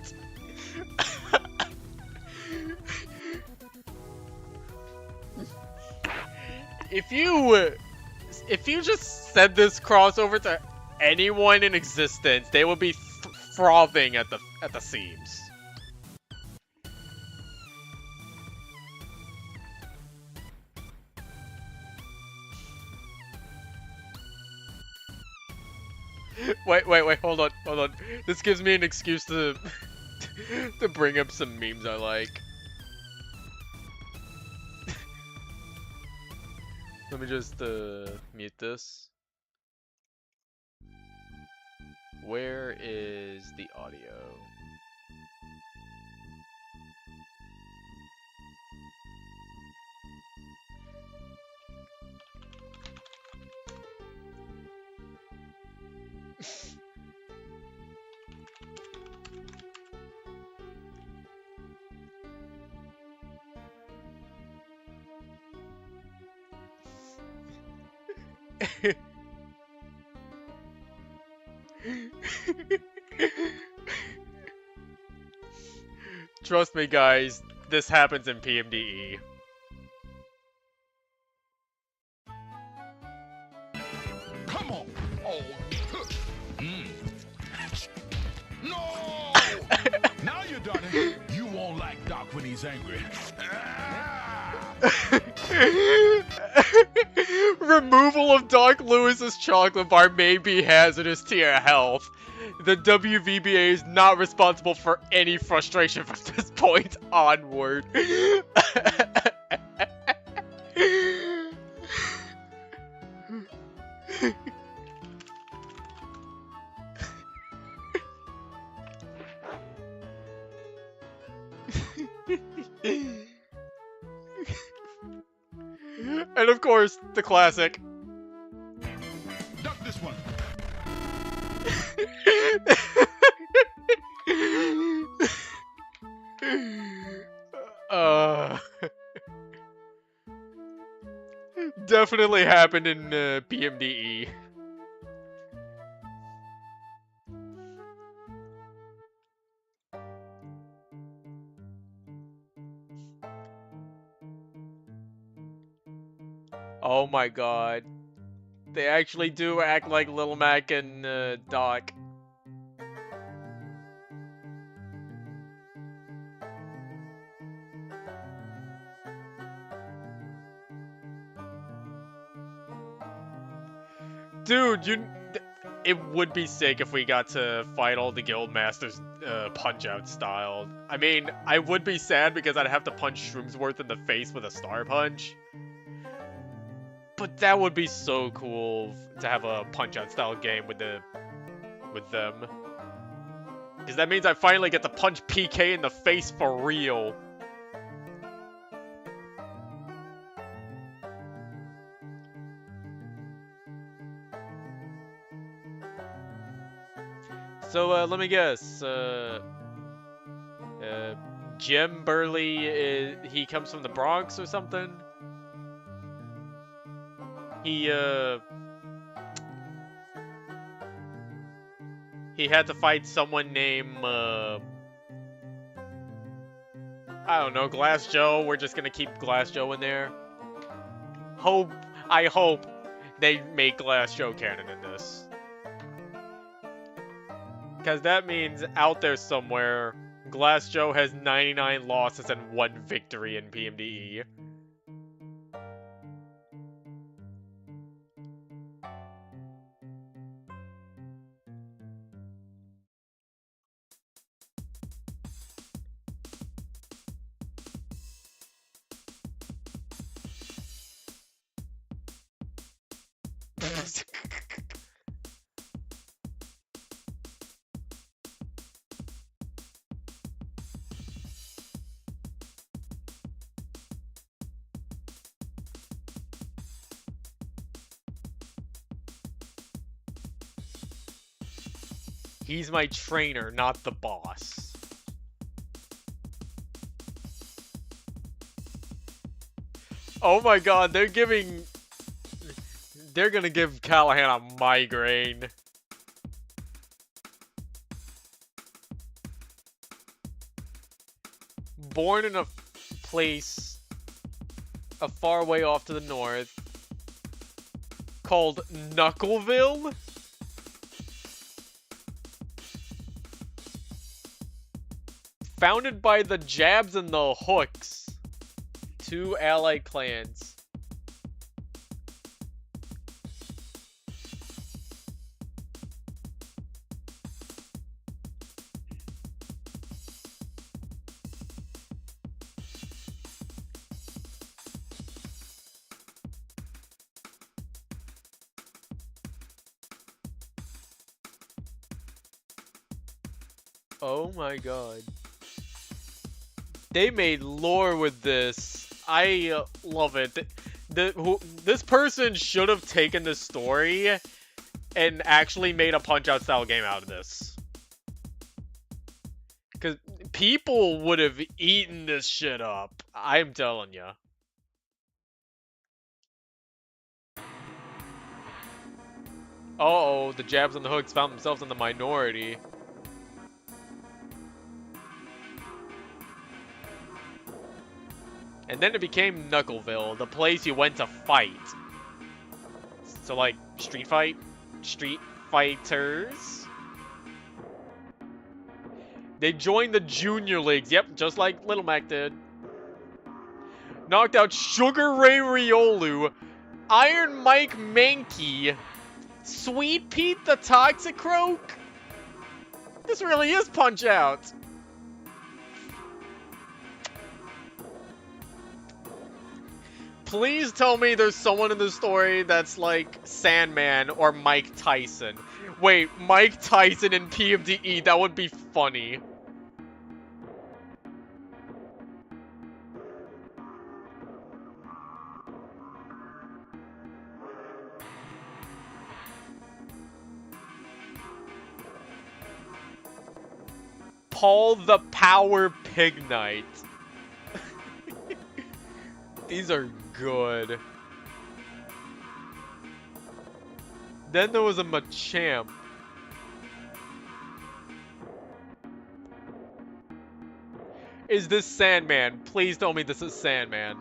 If you just said this crossover to anyone in existence, they would be frothing at the seams. Wait, hold on. This gives me an excuse to to bring up some memes I like. Let me just mute this. Where is the audio? Trust me, guys, this happens in PMDE. Come on! Oh, no! Now you're done it. You won't like Doc when he's angry. Removal of Doc Lewis's chocolate bar may be hazardous to your health. The WVBA is not responsible for any frustration from this point onward. And of course, the classic. Duck this one. Definitely happened in PMDE. Oh my god. They actually do act like Lil Mac and Doc. Dude, it would be sick if we got to fight all the guild masters punch-out style. I mean, I would be sad because I'd have to punch Shroomsworth in the face with a star punch. But that would be so cool to have a punch-out style game with them. Because that means I finally get to punch PK in the face for real. So, let me guess. Jim Burley, he comes from the Bronx or something? He had to fight someone named, I don't know, Glass Joe. We're just gonna keep Glass Joe in there. I hope they make Glass Joe canon in this. Because that means out there somewhere, Glass Joe has 99 losses and 1 victory in PMDE. He's my trainer, not the boss. Oh my god, they're gonna give Callahan a migraine. Born in a place a far way off to the north called Knuckleville? Founded by the Jabs and the Hooks, 2 allied clans. Oh my god. They made lore with this. I love it. This person should have taken this story and actually made a Punch-Out style game out of this. Because people would have eaten this shit up. I'm telling ya. Uh-oh, the Jabs and the Hooks found themselves in the minority. And then it became Knuckleville, the place you went to fight. So like, Street Fighters. They joined the Junior Leagues, yep, just like Little Mac did. Knocked out Sugar Ray Riolu, Iron Mike Mankey, Sweet Pete the Toxicroak. This really is Punch-Out. Please tell me there's someone in the story that's like Sandman or Mike Tyson. Wait, Mike Tyson in PMDE, that would be funny. Paul the Power Pig Knight. These are good. Then there was a Machamp. Is this Sandman? Please tell me this is Sandman.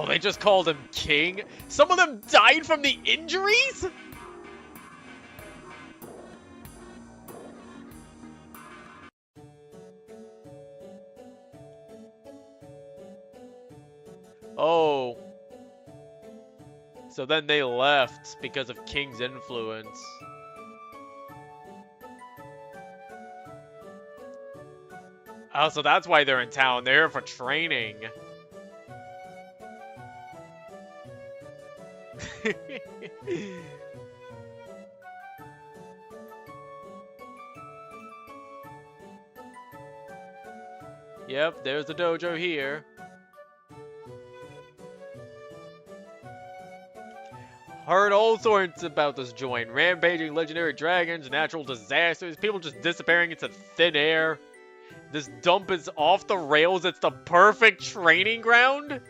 Oh, they just called him king? Some of them died from the injuries? Oh. So then they left because of King's influence. Oh, so that's why they're in town. They're here for training. Yep, there's the dojo here. Heard all sorts about this joint. Rampaging legendary dragons, natural disasters, people just disappearing into thin air. This dump is off the rails. It's the perfect training ground.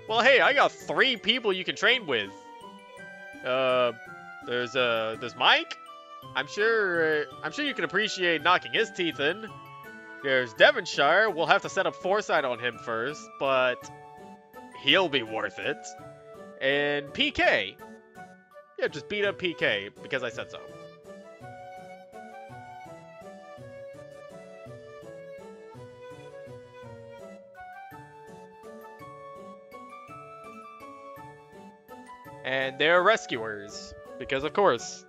Well, hey, I got 3 people you can train with. There's Mike. I'm sure you can appreciate knocking his teeth in. There's Devonshire. We'll have to set up foresight on him first, but he'll be worth it. And PK. Yeah, just beat up PK because I said so. And they're rescuers, because of course.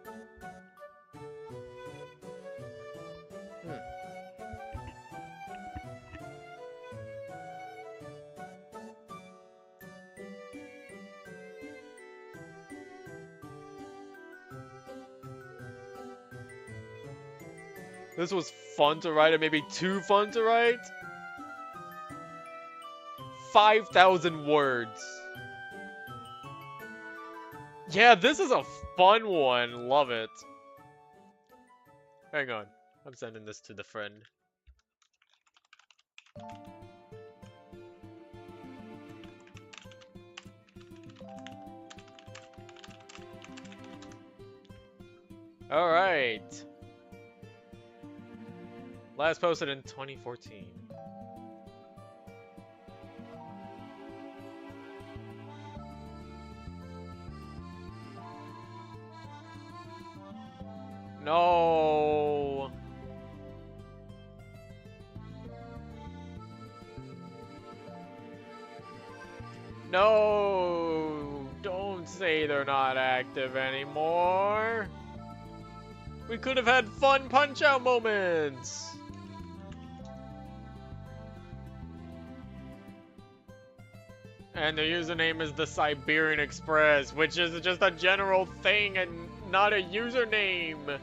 This was fun to write, or maybe too fun to write. 5,000 words. Yeah, this is a fun one. Love it. Hang on. I'm sending this to the friend. Alright. Last posted in 2014. No. No. Don't say they're not active anymore. We could have had fun punch-out moments. And the username is the Siberian Express, which is just a general thing and not a username.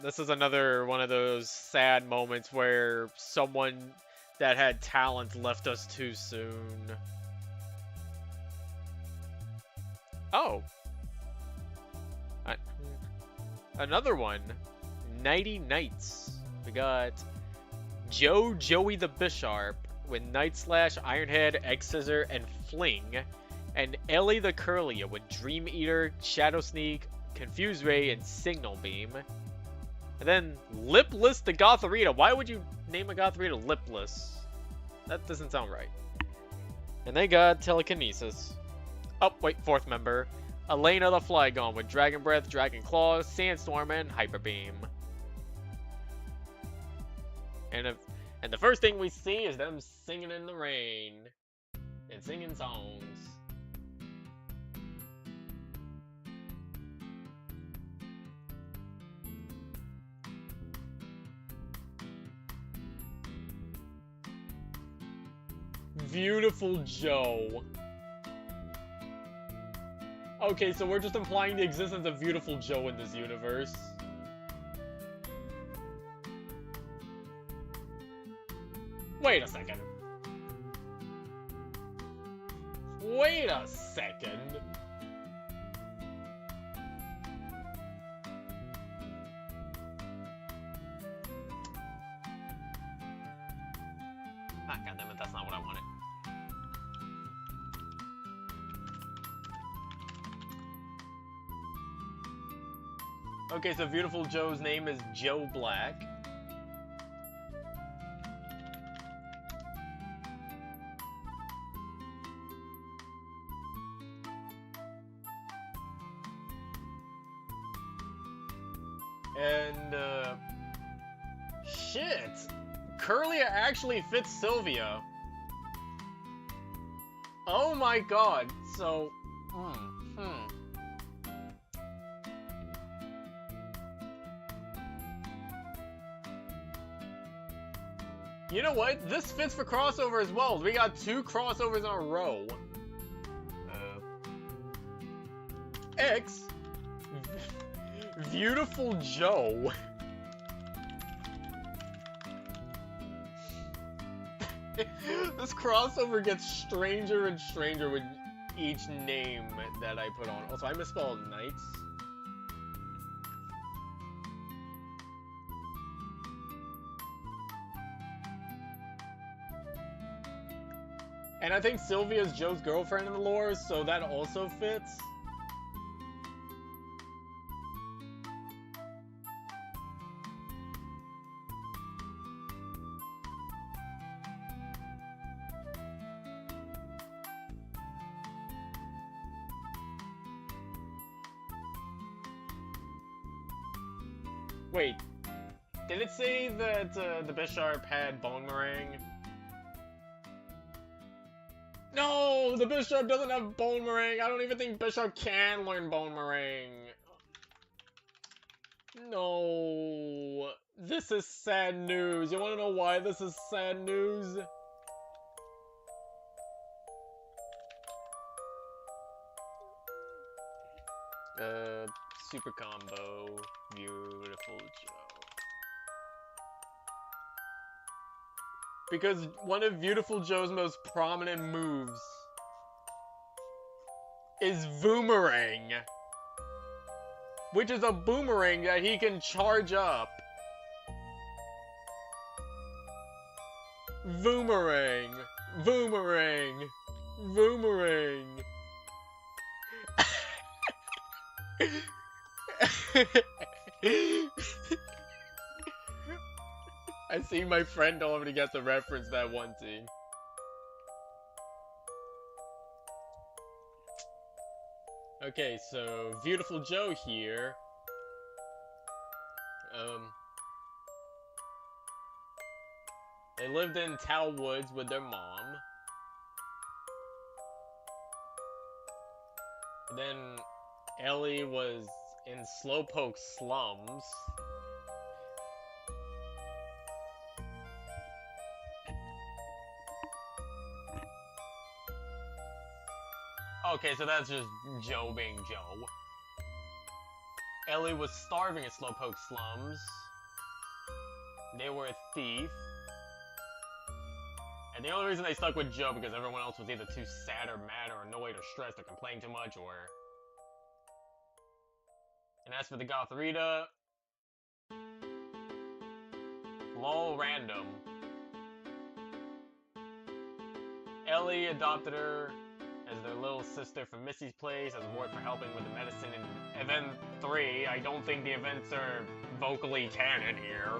This is another one of those sad moments where someone that had talent left us too soon. Oh. Another one. Nighty Knights. We got Joey the Bisharp with Night Slash, Ironhead, X-Scissor, and Fling. And Ellie the Curlia with Dream Eater, Shadow Sneak, Confuse Ray, and Signal Beam. And then Lipless the Gotharita. Why would you name a Gotharita Lipless? That doesn't sound right. And they got Telekinesis. Oh, wait, 4th member. Elena the Flygon with Dragon Breath, Dragon Claw, Sandstorm, and Hyper Beam. And the first thing we see is them singing in the rain. And singing songs. Viewtiful Joe. Okay, so we're just implying the existence of Viewtiful Joe in this universe. Wait a second. Wait a second. Ah, goddammit, that's not what I wanted. Okay, so Viewtiful Joe's name is Joe Black. And, shit! Curlia actually fits Sylvia. Oh my god, so, You know what? This fits for crossover as well. We got 2 crossovers in a row. X. Viewtiful Joe. This crossover gets stranger and stranger with each name that I put on. Also, I misspelled Knights. And I think Sylvia's Joe's girlfriend in the lore, so that also fits. Wait, did it say that the Bisharp had Bone Meringue? No, the Bisharp doesn't have Bone Meringue. I don't even think Bisharp can learn Bone Meringue. No, this is sad news. You want to know why this is sad news? Super combo, Viewtiful Joe. Because one of Viewtiful Joe's most prominent moves is Boomerang, which is a boomerang that he can charge up. Boomerang, boomerang, boomerang. I see my friend already gets the reference that one team. Okay, so Viewtiful Joe here. They lived in Touhou Woods with their mom. And then Ellie was in Slowpoke slums. Okay, so that's just Joe being Joe. Ellie was starving in Slowpoke slums. They were a thief. And the only reason they stuck with Joe because everyone else was either too sad or mad or annoyed or stressed or complaining too much or... And as for the Gotharita... lol random. Ellie adopted her as their little sister from Missy's place as a reward for helping with the medicine in Event 3. I don't think the events are vocally canon here.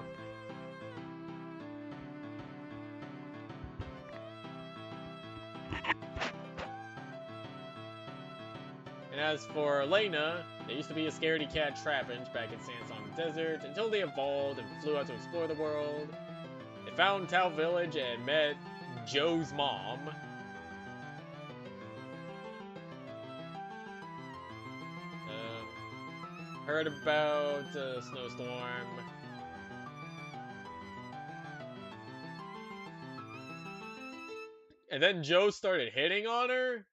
And as for Elena, they used to be a scaredy cat trapinch back in Sandsong Desert until they evolved and flew out to explore the world. They found Touhou Village and met Joe's mom. Heard about a snowstorm. And then Joe started hitting on her?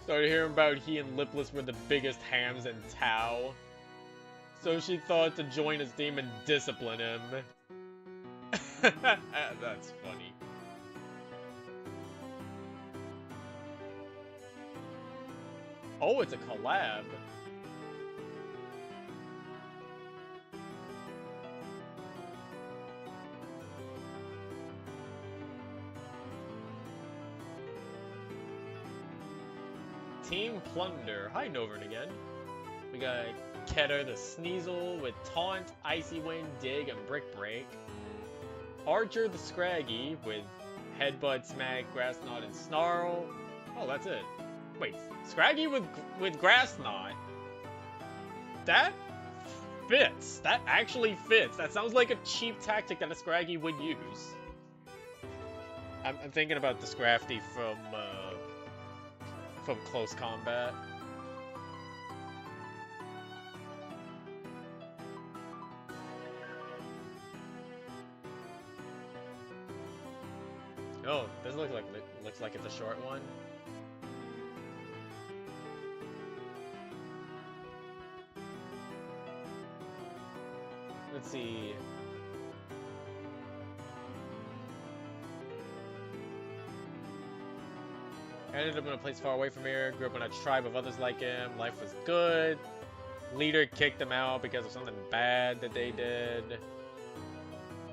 Started hearing about he and Lipless were the biggest hams in Touhou. So she thought to join his team and discipline him. That's funny. Oh, it's a collab. Team Plunder. Hi, Novern again. We got Keter the Sneasel with Taunt, Icy Wind, Dig, and Brick Break. Archer the Scraggy with Headbutt, Smack, Grass Knot, and Snarl. Oh, that's it. Wait, Scraggy with Grass Knot? That fits. That actually fits. That sounds like a cheap tactic that a Scraggy would use. I'm thinking about the Scrafty from Close Combat. Oh, this looks like it's a short one. Let's see. I ended up in a place far away from here. Grew up in a tribe of others like him. Life was good. Leader kicked him out because of something bad that they did.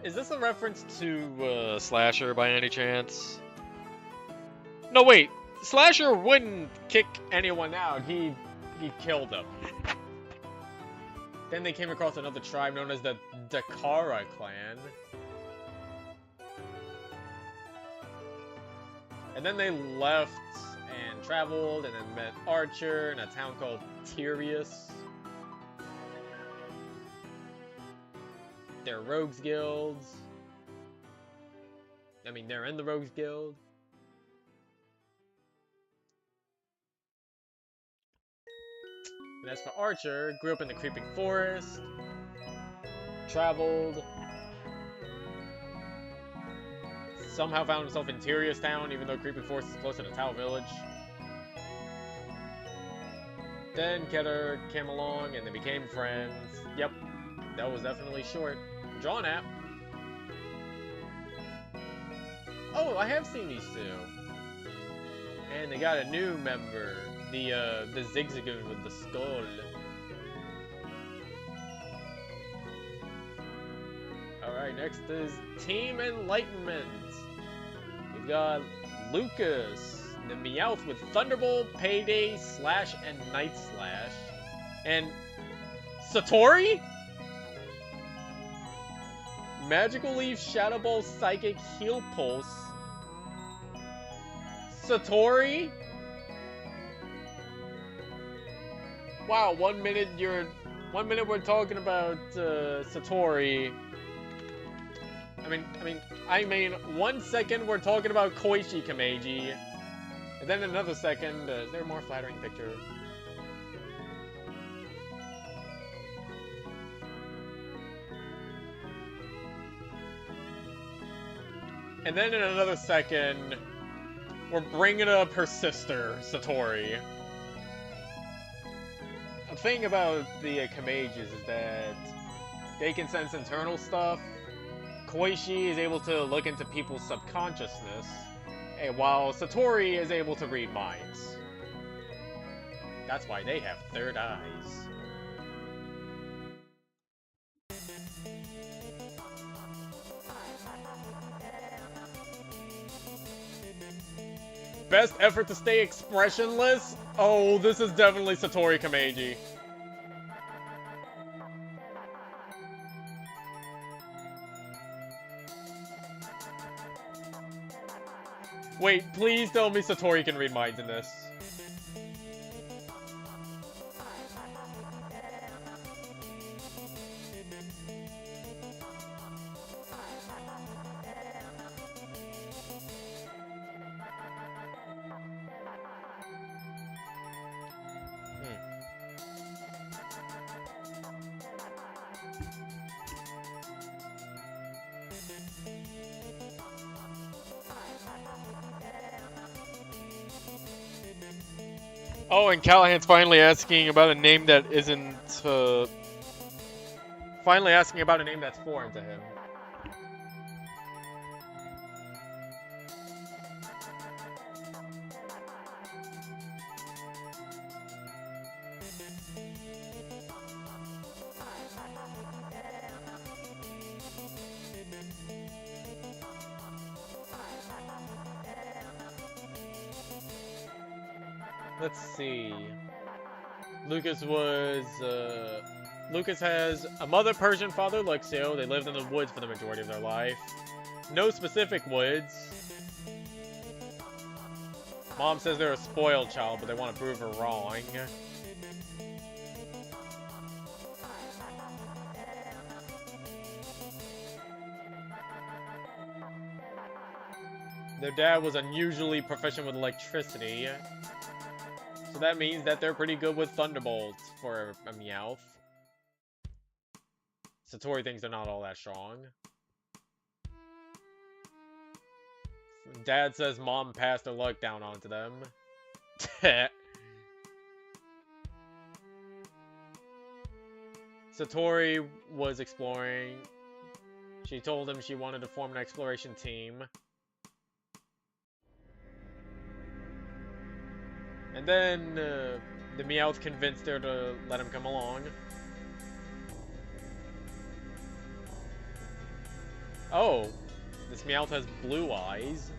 Is this a reference to Slasher by any chance? No, wait. Slasher wouldn't kick anyone out. He killed them. Then they came across another tribe known as the Dakara clan. And then they left and traveled and then met Archer in a town called Tyrius. They're Rogues Guilds. I mean, they're in the Rogues Guild. And as for Archer, grew up in the Creeping Forest. Traveled. Somehow found himself in Tyrius Town, even though Creeping Forest is closer to Touhou Village. Then Keter came along and they became friends. Yep, that was definitely short. Drawn app. Oh, I have seen these two. And they got a new member, the Zigzagoon with the skull. Alright, next is Team Enlightenment. We've got Lucas, the Meowth with Thunderbolt, Payday, Slash, and Night Slash. And Satori? Magical Leaf, Shadow Ball, Psychic, Heal Pulse. Satori? Wow, 1 minute we're talking about Satori. I mean, 1 second we're talking about Koichi Kameji. And then another second, is there a more flattering picture? And then in another second, we're bringing up her sister, Satori. The thing about the Kamejis is that they can sense internal stuff. Koichi is able to look into people's subconsciousness, while Satori is able to read minds. That's why they have third eyes. Best effort to stay expressionless? Oh, this is definitely Satori Kameji. Wait, please tell me Satori can read minds in this. Oh, and Callahan's finally asking about a name that isn't, finally asking about a name that's foreign to him. Let's see. Lucas has a mother, Persian, father, Luxio. They lived in the woods for the majority of their life. No specific woods. Mom says they're a spoiled child, but they want to prove her wrong. Their dad was unusually proficient with electricity. So that means that they're pretty good with thunderbolts for a Meowth. Satori thinks they're not all that strong. Dad says Mom passed her luck down onto them. Satori was exploring. She told him she wanted to form an exploration team. And then the Meowth convinced her to let him come along. Oh, this Meowth has blue eyes.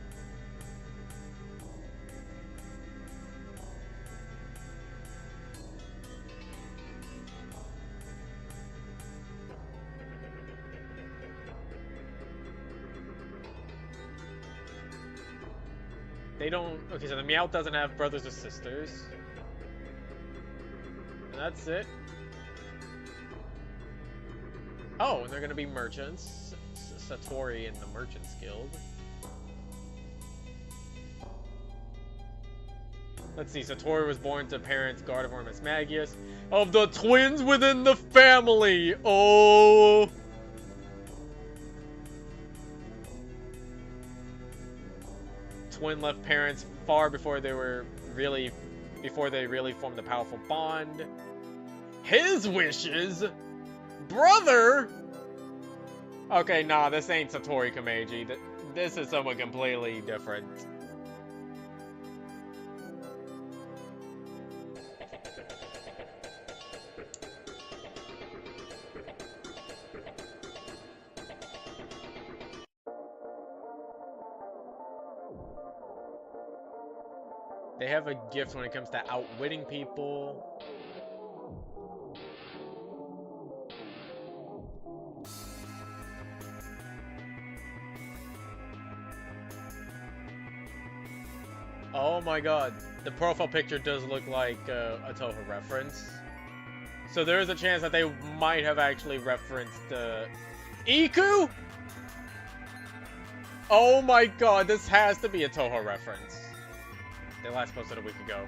They don't... Okay, so the Meowth doesn't have brothers or sisters. And that's it. Oh, and they're gonna be merchants. Satori in the Merchants Guild. Let's see, Satori was born to parents Gardevoir and Mismagius. Of the twins within the family! Oh! Twin left parents far before they really formed a powerful bond. His wishes? Brother? Okay, nah, this ain't Satori Kameji. This is someone completely different. They have a gift when it comes to outwitting people. Oh my god, the profile picture does look like a Touhou reference. So there is a chance that they might have actually referenced Iku? Oh my god, this has to be a Touhou reference. They last posted a week ago.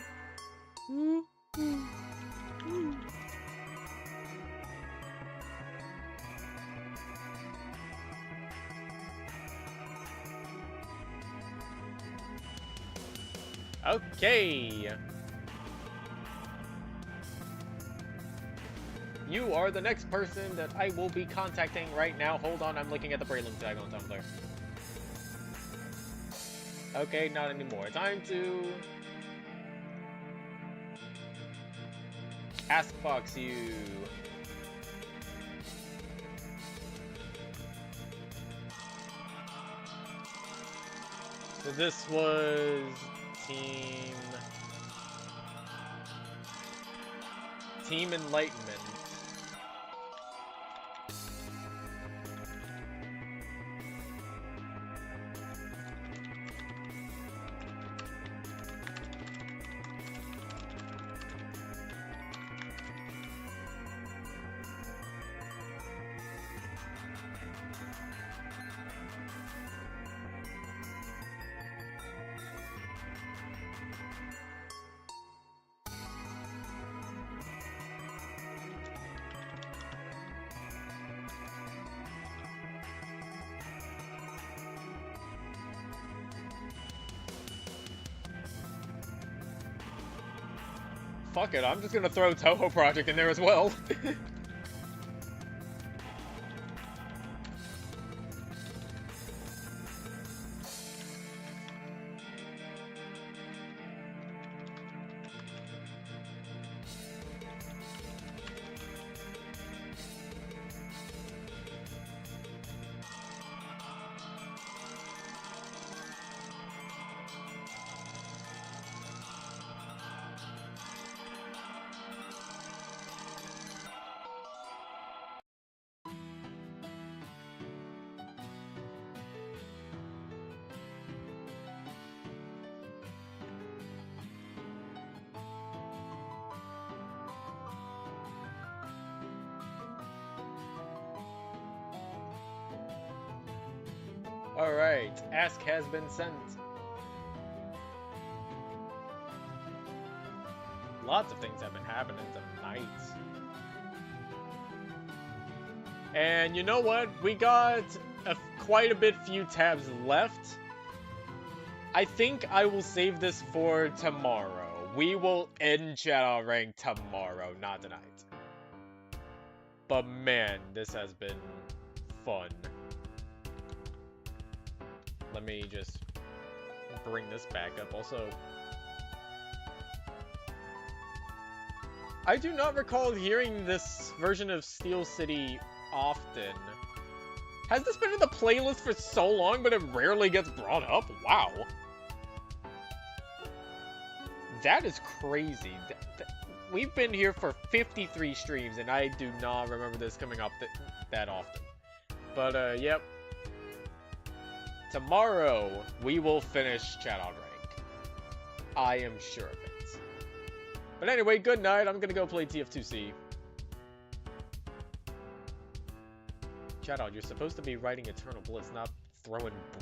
Okay. You are the next person that I will be contacting right now. Hold on, I'm looking at the Braylon tag on Tumblr. Okay, not anymore. Time to Askbox you. So this was Team Enlightenment. Fuck it, I'm just gonna throw Touhou Project in there as well. Alright, ask has been sent. Lots of things have been happening tonight. And you know what? We got quite a bit few tabs left. I think I will save this for tomorrow. We will end Chatot Rank tomorrow, not tonight. But man, this has been fun. Let me just bring this back up. Also, I do not recall hearing this version of Steel City often. Has this been in the playlist for so long, but it rarely gets brought up? Wow. That is crazy. We've been here for 53 streams, and I do not remember this coming up that often. But, yep. Tomorrow, we will finish Chatot Rank. I am sure of it. But anyway, good night. I'm gonna go play TF2C. Chatot, you're supposed to be writing Eternal Bliss, not throwing